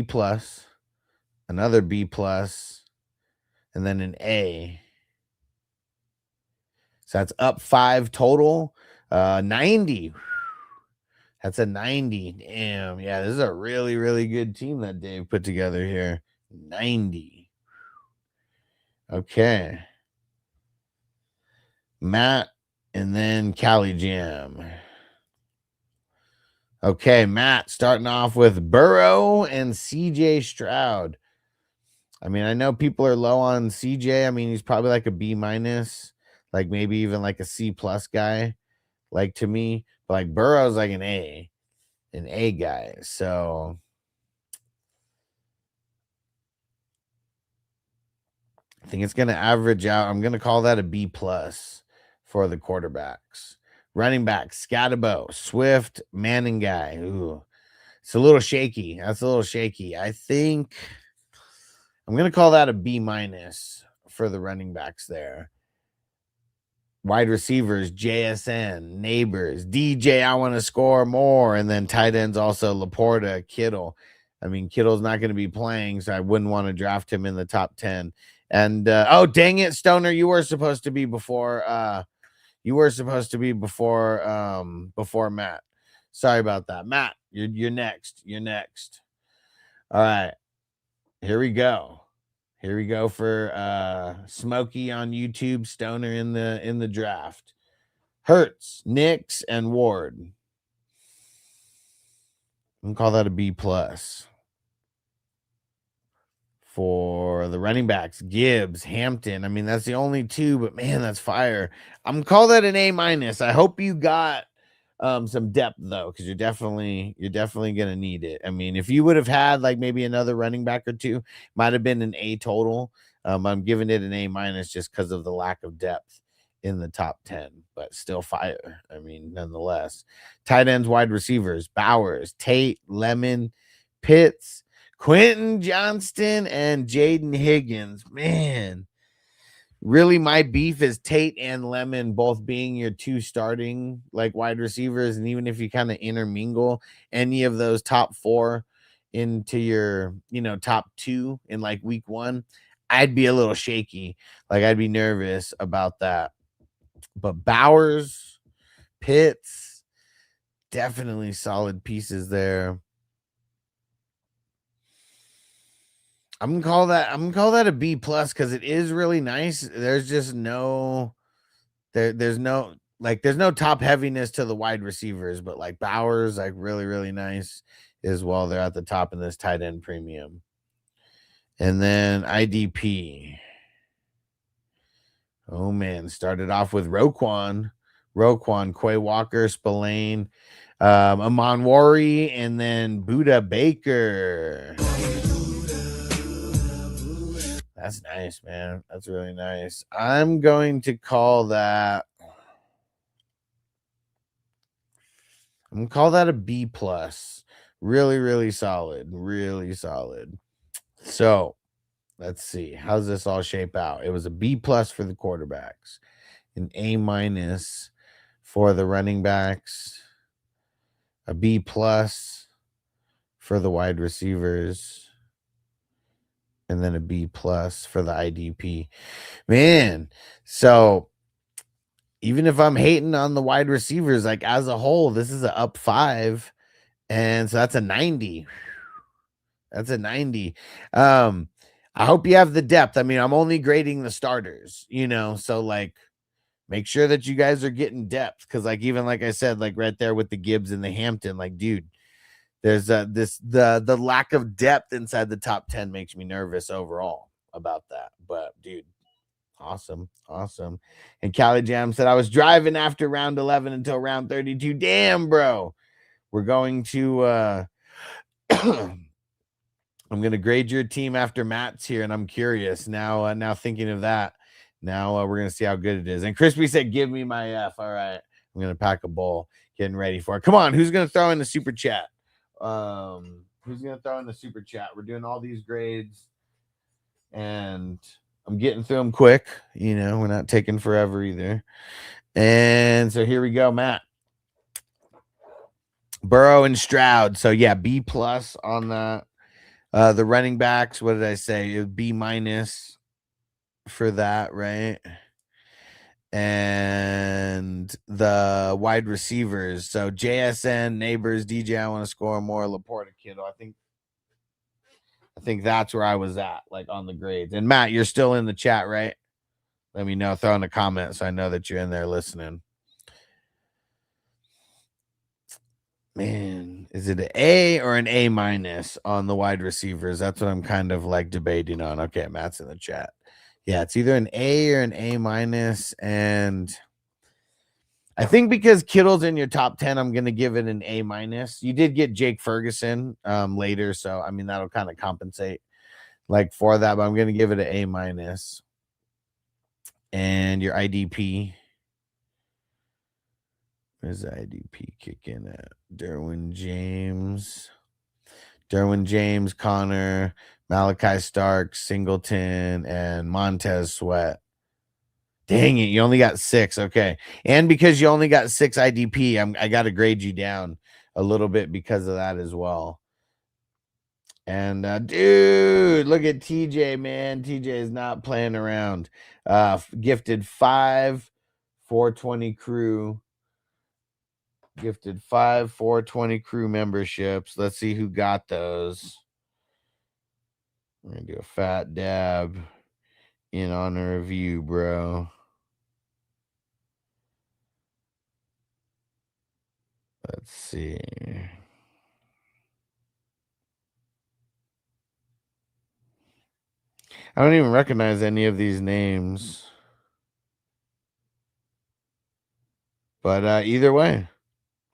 plus, another B plus, and then an A. So that's up 5 total. 90. That's a 90. Damn. Yeah, this is a really, really good team that Dave put together here. 90. Okay. Matt, and then Cali Jam. Okay, Matt, starting off with Burrow and CJ Stroud. I mean, I know people are low on CJ. I mean, he's probably like a B minus, like maybe even like a C plus guy, like to me. But like Burrow's like an A guy. So I think it's going to average out. I'm going to call that a B plus for the quarterbacks. Running back, Scatabo, Swift, Manning guy. Ooh, it's a little shaky. That's a little shaky. I think I'm going to call that a B minus for the running backs there. Wide receivers, JSN, Neighbors, DJ, I want to score more. And then tight ends also Laporta, Kittle. I mean, Kittle's not going to be playing, so I wouldn't want to draft him in the top 10. And oh, dang it, Stoner, you were supposed to be before before Matt. Sorry about that. Matt, you're next. You're next. All right. Here we go. Here we go for Smokey on YouTube, Stoner in the draft. Hurts, Nix, and Ward. I'm gonna call that a B plus. For the running backs, Gibbs, Hampton. I mean, that's the only two, but man, that's fire. I'm gonna call that an A minus. I hope you got some depth though, because you're definitely gonna need it. I mean, if you would have had like maybe another running back or two, might have been an A total. I'm giving it an A minus just because of the lack of depth in the top 10, but still fire. I mean, nonetheless. Tight ends, wide receivers, Bowers, Tate, Lemon, Pitts, Quentin Johnston, and Jaden Higgins. Man, really my beef is Tate and Lemon both being your two starting like wide receivers. And even if you kind of intermingle any of those top 4 into your, top 2 in like week 1, I'd be a little shaky. Like I'd be nervous about that. But Bowers, Pitts, definitely solid pieces there. I'm gonna call that a B plus because it is really nice. There's just there's no top heaviness to the wide receivers, but like Bowers, like really, really nice as well. They're at the top in this tight end premium. And then IDP. Oh man, started off with Roquan, Quay Walker, Spillane, Amon Wari, and then Buda Baker. That's nice, man. That's really nice. I'm going to call that. I'm gonna call that a B plus. Really, really solid. Really solid. So let's see. How's this all shape out? It was a B plus for the quarterbacks, an A minus for the running backs, a B plus for the wide receivers, and then a B plus for the IDP. Man, so even if I'm hating on the wide receivers, like as a whole, this is an up 5. And so that's a 90. That's a 90. I hope you have the depth. I mean, I'm only grading the starters, so like make sure that you guys are getting depth. Cause like, even like I said, like right there with the Gibbs and the Hampton, like, dude, there's the lack of depth inside the top 10 makes me nervous overall about that. But dude, awesome. And Cali Jam said, I was driving after round 11 until round 32. Damn, bro. We're going to I'm going to grade your team after Matt's here, and I'm curious now thinking of that. Now we're going to see how good it is. And Crispy said, give me my F. All right. I'm going to pack a bowl, getting ready for it. Come on. Who's going to throw in the super chat? Who's going to throw in the super chat? We're doing all these grades, and I'm getting through them quick. We're not taking forever either. And so here we go, Matt. Burrow and Stroud. So yeah, B plus on that. The running backs, what did I say? It would B minus for that, right? And the wide receivers. So JSN, Neighbors, DJ, I want to score more, Laporta, Kittle. I think that's where I was at, like on the grades. And Matt, you're still in the chat, right? Let me know. Throw in a comment so I know that you're in there listening. Man, is it an A or an A minus on the wide receivers? That's what I'm kind of like debating on. Okay, Matt's in the chat. Yeah, it's either an A or an A minus. And I think because Kittle's in your top 10, I'm going to give it an A minus. You did get Jake Ferguson later. So, I mean, that'll kind of compensate like for that. But I'm going to give it an A minus. And your IDP. Where's the IDP kicking at? Derwin James, Connor, Malachi Starks, Singleton, and Montez Sweat. Dang it, you only got 6. Okay. And because you only got 6 IDP, I got to grade you down a little bit because of that as well. And dude, look at TJ, man. TJ is not playing around. Gifted 5 420 crew. Gifted 5 420 crew memberships. Let's see who got those. We're going to do a fat dab in honor of you, bro. Let's see. I don't even recognize any of these names. But either way,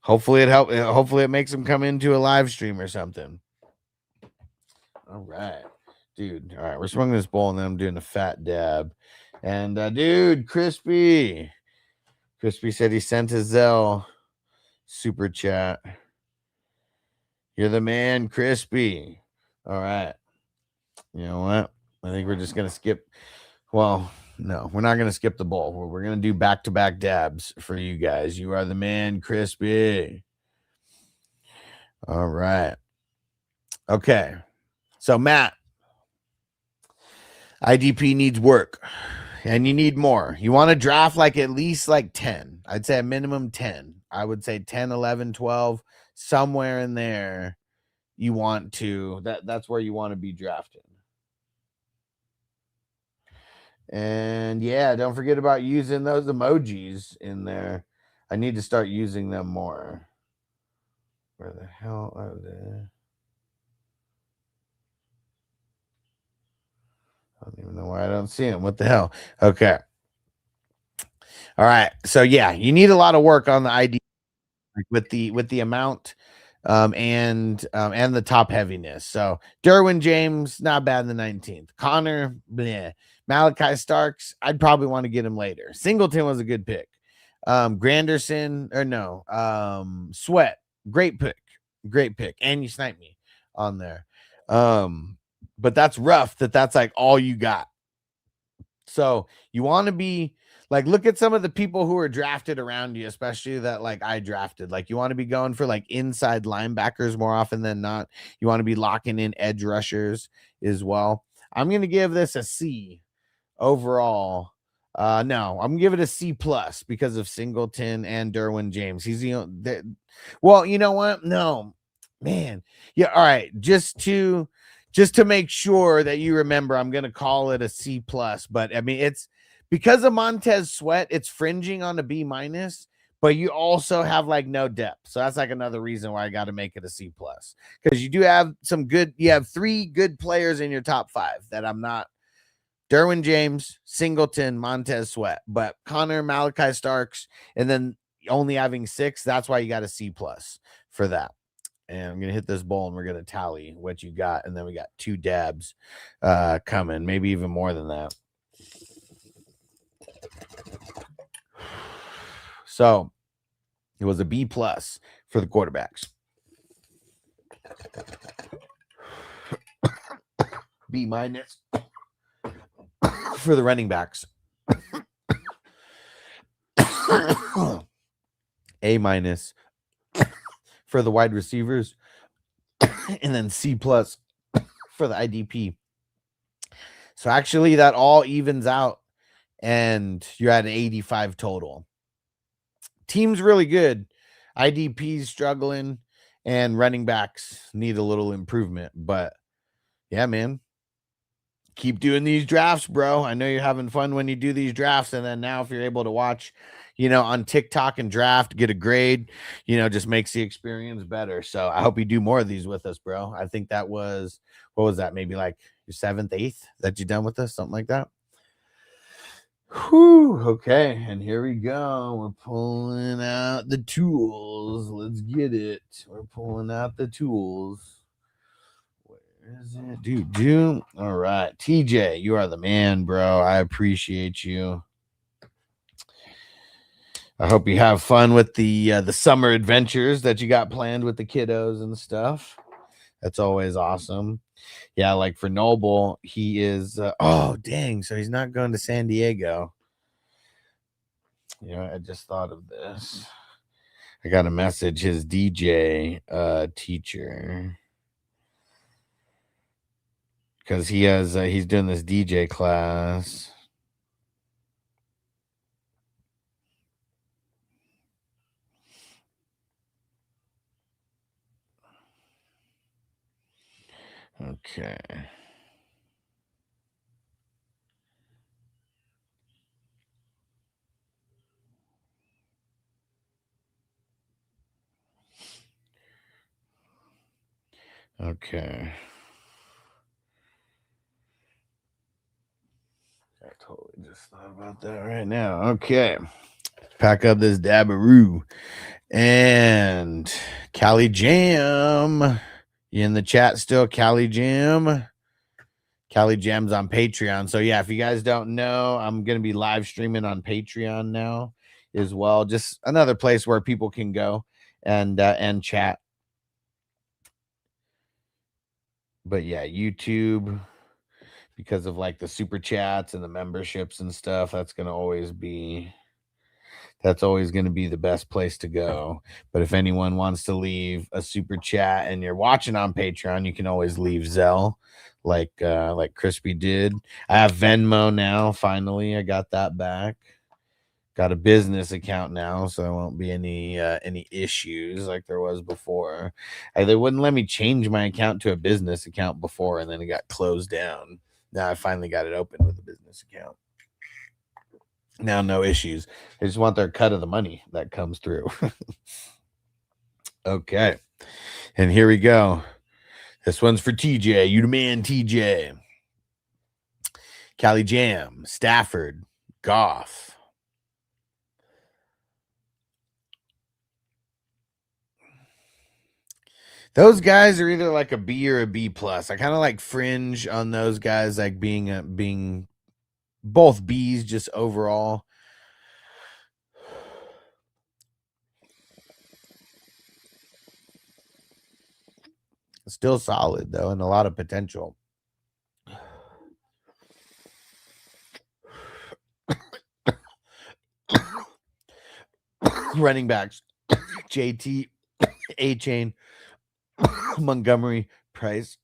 hopefully it helps. Hopefully it makes them come into a live stream or something. All right, dude. All right, we're swinging this bowl and then I'm doing a fat dab. And dude, Crispy said he sent his Zelle super chat. You're the man, Crispy. All right. You know what? I think we're just gonna skip. Well, no, we're not gonna skip the bowl. We're gonna do back-to-back dabs for you guys. You are the man, Crispy. All right. Okay. So Matt, IDP needs work. And you need more. You want to draft like at least like 10. I'd say a minimum 10. I would say 10, 11, 12, somewhere in there. You want to, that's where you want to be drafted. And yeah, don't forget about using those emojis in there. I need to start using them more. Where the hell are they? I don't even know why I don't see them. What the hell? Okay. All right. So yeah, you need a lot of work on the ID with the amount and the top heaviness. So Derwin James, not bad in the 19th. Connor, bleh. Malachi Starks, I'd probably want to get him later. Singleton was a good pick. Granderson, or no, Sweat, great pick. And you sniped me on there. But that's rough that's like all you got. So you want to be like, look at some of the people who are drafted around you, especially that like I drafted. Like you want to be going for like inside linebackers more often than not. You want to be locking in edge rushers as well. I'm going to give this a C overall. No, I'm gonna give it a C plus because of Singleton and Derwin James. He's well, you know what? No, man. Yeah, all right. Just to make sure that you remember, I'm gonna call it a C plus. But I mean, it's because of Montez Sweat, it's fringing on a B minus, but you also have like no depth. So that's like another reason why I got to make it a C plus. Because you do have you have 3 good players in your top 5 that I'm not. Derwin James, Singleton, Montez Sweat, but Connor, Malachi Starks, and then only having 6. That's why you got a C plus for that. And I'm gonna hit this bowl and we're gonna tally what you got, and then we got 2 dabs coming, maybe even more than that. So it was a B plus for the quarterbacks. B minus for the running backs. A minus for the wide receivers. And then C plus for the IDP. So actually that all evens out and you're at an 85 total. Team's really good. IDP's struggling and running backs need a little improvement. But yeah, man. keep doing these drafts, bro. I know you're having fun when you do these drafts. And then now if you're able to watch, on TikTok and draft, get a grade, just makes the experience better. So I hope you do more of these with us, bro. I think that was, what was that? Maybe like your 7th, 8th that you done with us, something like that. Whew, okay, and here we go. We're pulling out the tools. Let's get it. We're pulling out the tools. Where is it? Dude. All right, TJ, you are the man, bro. I appreciate you. I hope you have fun with the summer adventures that you got planned with the kiddos and stuff. That's always awesome. Yeah, like for Noble, he is oh dang, so he's not going to San Diego. I just thought of this. I got a message, his DJ teacher, because he has he's doing this DJ class. Okay. Okay. I totally just thought about that right now. Okay. Pack up this Dabaroo. And Cali Jam. You in the chat still? Cali Jam. Cali Jam's on Patreon. So yeah, if you guys don't know, I'm going to be live streaming on Patreon now as well. Just another place where people can go and chat. But yeah, YouTube, because of like the super chats and the memberships and stuff, that's always going to be the best place to go. But if anyone wants to leave a super chat and you're watching on Patreon, you can always leave Zelle like Crispy did. I have Venmo now. Finally, I got that back. Got a business account now, so there won't be any issues like there was before. They wouldn't let me change my account to a business account before, and then it got closed down. Now I finally got it open with a business account. Now no issues. They just want their cut of the money that comes through. Okay, and here we go. This one's for TJ. You the man, TJ. Cali Jam, Stafford, Goff. Those guys are either like a B or a B plus. I kind of like fringe on those guys, like being both Bs just overall. Still solid though, and a lot of potential. Running backs, JT, A-Chain, Montgomery, Price.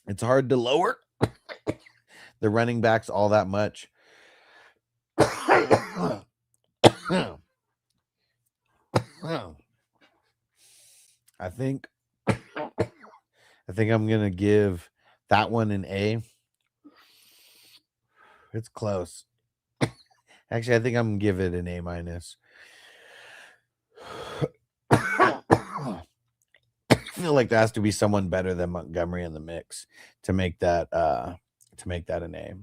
It's hard to lower the running backs all that much. I think I'm gonna give that one an A. It's close. Actually, I think I'm gonna give it an A minus. I feel like there has to be someone better than Montgomery in the mix to make that an A.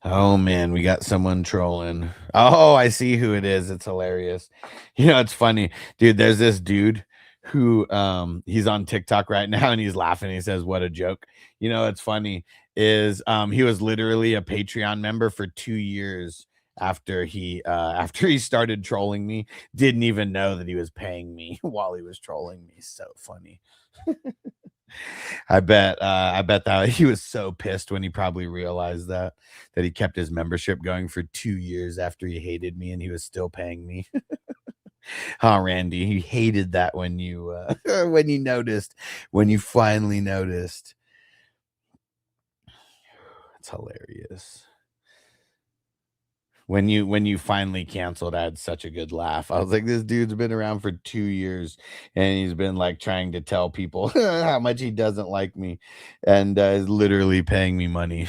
Oh man, we got someone trolling. Oh, I see who it is. It's hilarious. It's funny, dude. There's this dude who he's on TikTok right now and he's laughing. He says, "What a joke." It's funny is he was literally a Patreon member for 2 years after he started trolling me. Didn't even know that he was paying me while he was trolling me. So funny. I bet that he was so pissed when he probably realized that he kept his membership going for 2 years after he hated me and he was still paying me. Huh, Randy? You hated that when you finally noticed. That's hilarious. When you finally canceled, I had such a good laugh. I was like, this dude's been around for 2 years and he's been like trying to tell people how much he doesn't like me and is literally paying me money.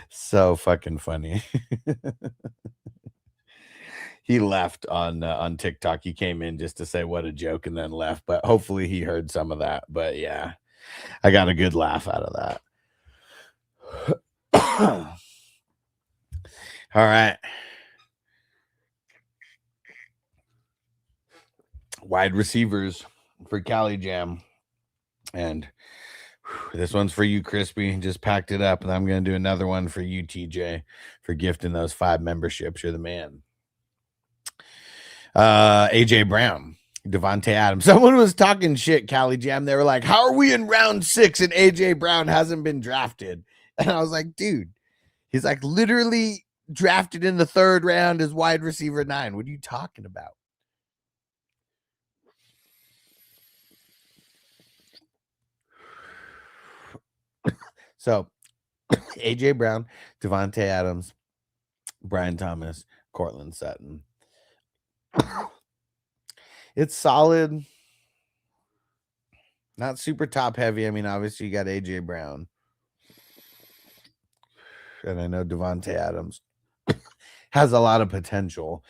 So fucking funny. He left on TikTok. He came in just to say what a joke and then left, but hopefully he heard some of that. But yeah, I got a good laugh out of that. All right. Wide receivers for Cali Jam. And this one's for you, Crispy. Just packed it up. And I'm going to do another one for you, TJ, for gifting those 5 memberships. You're the man. AJ Brown, Devontae Adams. Someone was talking shit, Cali Jam. They were like, how are we in round 6 and AJ Brown hasn't been drafted? And I was like, dude, he's like literally drafted in the 3rd round as wide receiver 9. What are you talking about? So AJ Brown, Devontae Adams, Brian Thomas, Cortland Sutton. It's solid. Not super top heavy. I mean, obviously you got AJ Brown. And I know Devontae Adams has a lot of potential.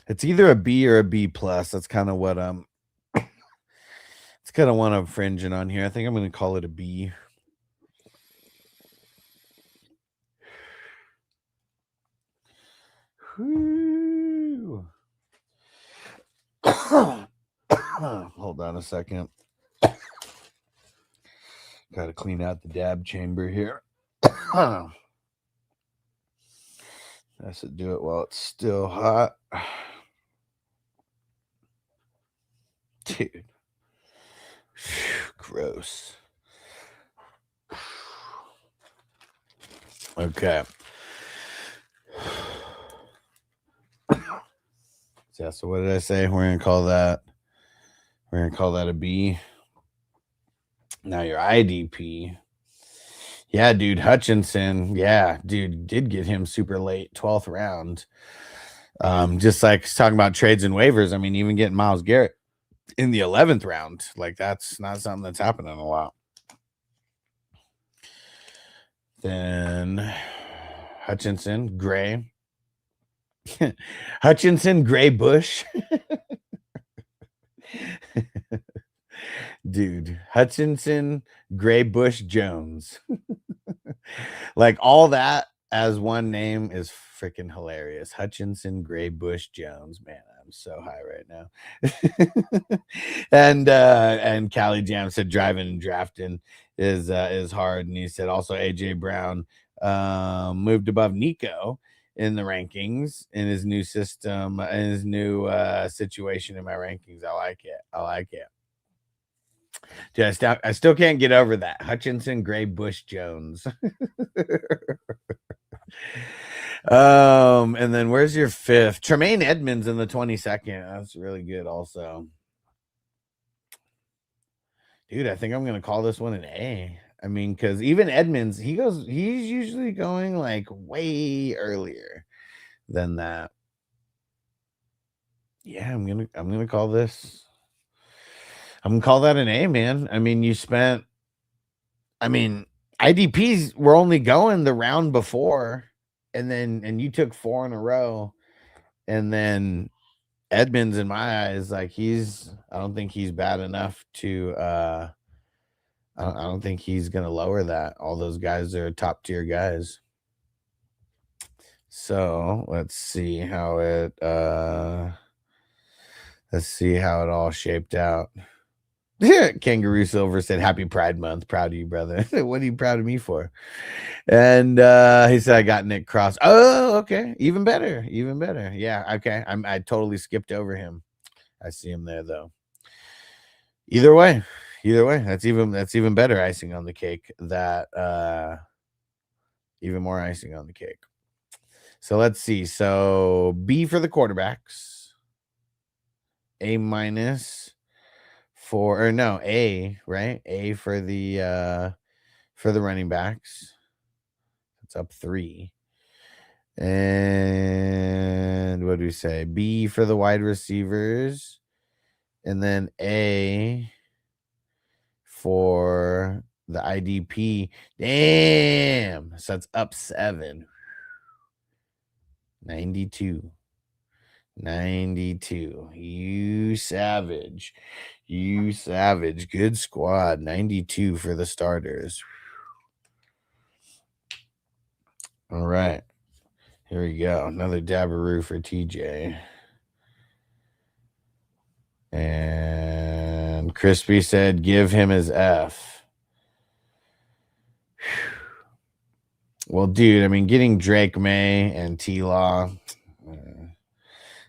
It's either a B or a B plus. That's kind of what it's kind of what I'm fringing on here. I think I'm going to call it a B. Whew. Hold on a second. Got to clean out the dab chamber here. Has to do it while it's still hot. Dude. Gross. Okay. Yeah, so what did I say? We're gonna call that a B. Now your IDP. Yeah, dude, Hutchinson. Yeah, dude, did get him super late, 12th round. Just like talking about trades and waivers. I mean, even getting Myles Garrett in the 11th round, like that's not something that's happening a lot. Then Hutchinson, Gray. Hutchinson, Gray, Bush. Dude, Hutchinson, Gray, Bush, Jones. Like all that as one name is freaking hilarious. Hutchinson, Gray, Bush, Jones. Man, I'm so high right now. And Cali Jam said driving and drafting is hard. And he said also AJ Brown moved above Nico in the rankings in his new system, in his new situation in my rankings. I like it. Dude, I still can't get over that. Hutchinson, Gray, Bush, Jones. And then where's your 5th? Tremaine Edmonds in the 22nd. That's really good also. Dude, I think I'm gonna call this one an A. I mean, because even Edmonds, he's usually going like way earlier than that. Yeah, I'm gonna call this. I'm gonna call that an A, man. I mean, IDPs were only going the round before, and you took 4 in a row, and then Edmonds, in my eyes, like I don't think he's bad enough to I don't think he's gonna lower that. All those guys are top tier guys. So let's see how it all shaped out. Kangaroo Silver said, "Happy Pride Month. Proud of you, brother." What are you proud of me for? And he said, "I got Nick Cross." Oh, okay. Even better. Even better. Yeah. Okay. I totally skipped over him. I see him there though. Either way, that's even better icing on the cake. That even more icing on the cake. So let's see. So B for the quarterbacks, A minus for, or no, A, right? A for the running backs. It's up 3. And what do we say? B for the wide receivers, and then A for the IDP. Damn. So that's up 7. 92. You savage. Good squad. 92 for the starters. All right. Here we go. Another Dabberoo for TJ. And Crispy said, give him his F. Well, dude, I mean, getting Drake May and T-Law,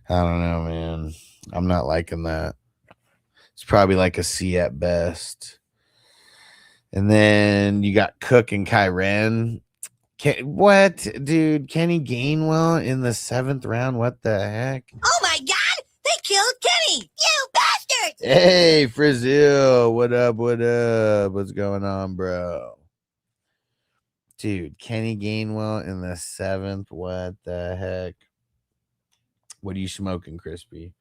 I don't know, man. I'm not liking that. It's probably like a C at best. And then you got Cook and Kyren. What, dude? Kenny Gainwell in the 7th round? What the heck? Oh my God! They killed Kenny! You bastards! Hey, Frizzil. What up? What's going on, bro? Dude, Kenny Gainwell in the 7th. What the heck? What are you smoking, Crispy?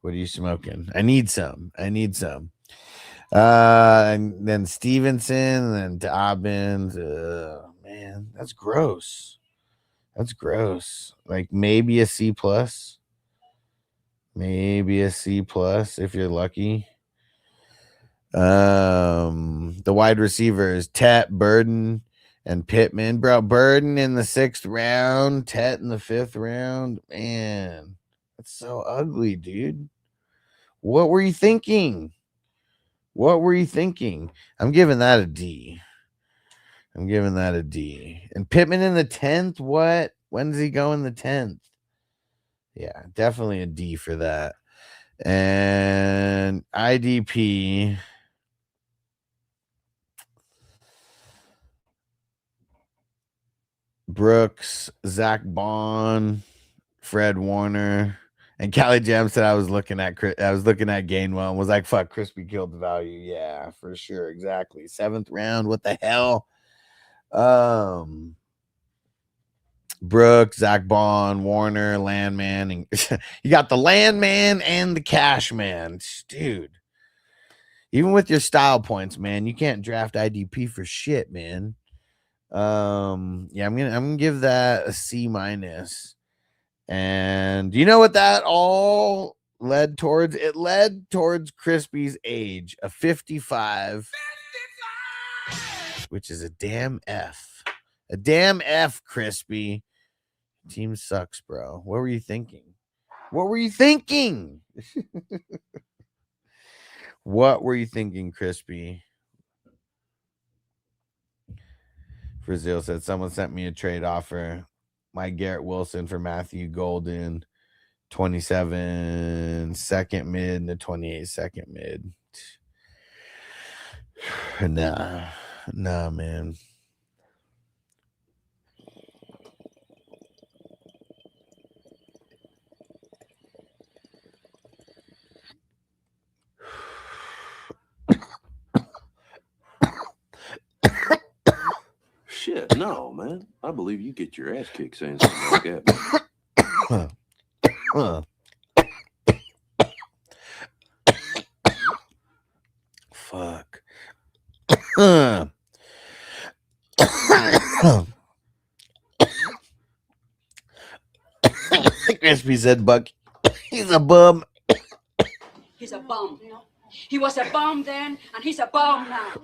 What are you smoking? I need some. And then Stevenson, and then Dobbins. Man, that's gross. Like maybe a C+. Maybe a C+ if you're lucky. The wide receivers, Tet, Burden, and Pittman. Bro, Burden in the 6th round, Tet in the 5th round. Man, that's so ugly, dude. What were you thinking? I'm giving that a D. And Pittman in the 10th? What? When does he go in the 10th? Yeah, definitely a D for that. And IDP. Brooks, Zach Bond, Fred Warner, and Callie Jam said I was looking at Gainwell and was like, fuck, Crispy killed the value. Yeah, for sure. Exactly. 7th round. What the hell? Brooks, Zach Bond, Warner, Landman, and you got the Landman and the Cash Man. Dude. Even with your style points, man, you can't draft IDP for shit, man. Yeah, I'm gonna give that a C-. And you know what that all led towards? It led towards Crispy's age, a 55, which is a damn F. A damn F, Crispy. Team sucks, bro. What were you thinking? What were you thinking, Crispy? Brazil said someone sent me a trade offer. Mike Garrett Wilson for Matthew Golden, 27 second mid to 28 second mid. Nah, man. Shit, no, man. I believe you get your ass kicked saying something like that. Fuck. Crispy said, Buck, he's a bum. He's a bum. He was a bum then, and he's a bum now.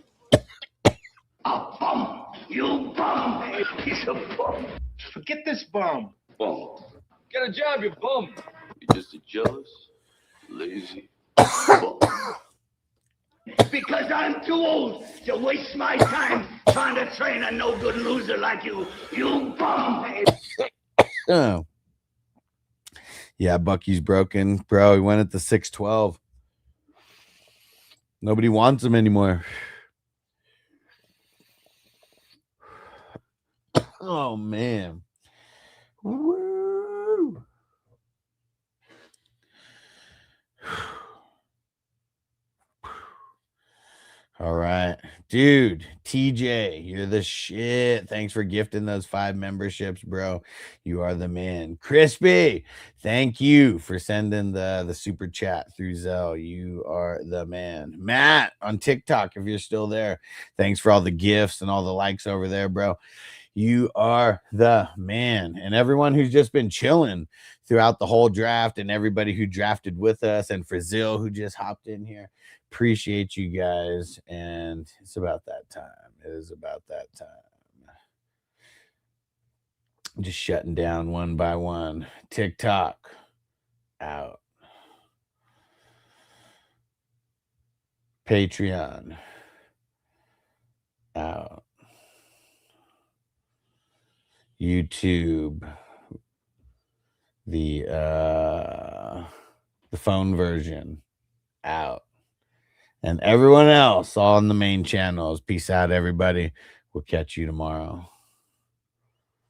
A bum. You bum. He's a bum. Forget this bum. Bum. Get a job, you bum. You're just a jealous, lazy bum. Because I'm too old to waste my time trying to train a no-good loser like you. You bum. Oh. Yeah, Bucky's broken. Bro, he went at the 612. Nobody wants him anymore. Oh, man. Woo. All right. Dude, TJ, you're the shit. Thanks for gifting those 5 memberships, bro. You are the man. Crispy, thank you for sending the super chat through Zelle. You are the man. Matt on TikTok, if you're still there, thanks for all the gifts and all the likes over there, bro. You are the man. And everyone who's just been chilling throughout the whole draft and everybody who drafted with us, and for Zill who just hopped in here. Appreciate you guys, and it's about that time. It is about that time. Just shutting down one by one. TikTok out. Patreon out. YouTube, the phone version out. And everyone else on the main channels. Peace out, everybody. We'll catch you tomorrow.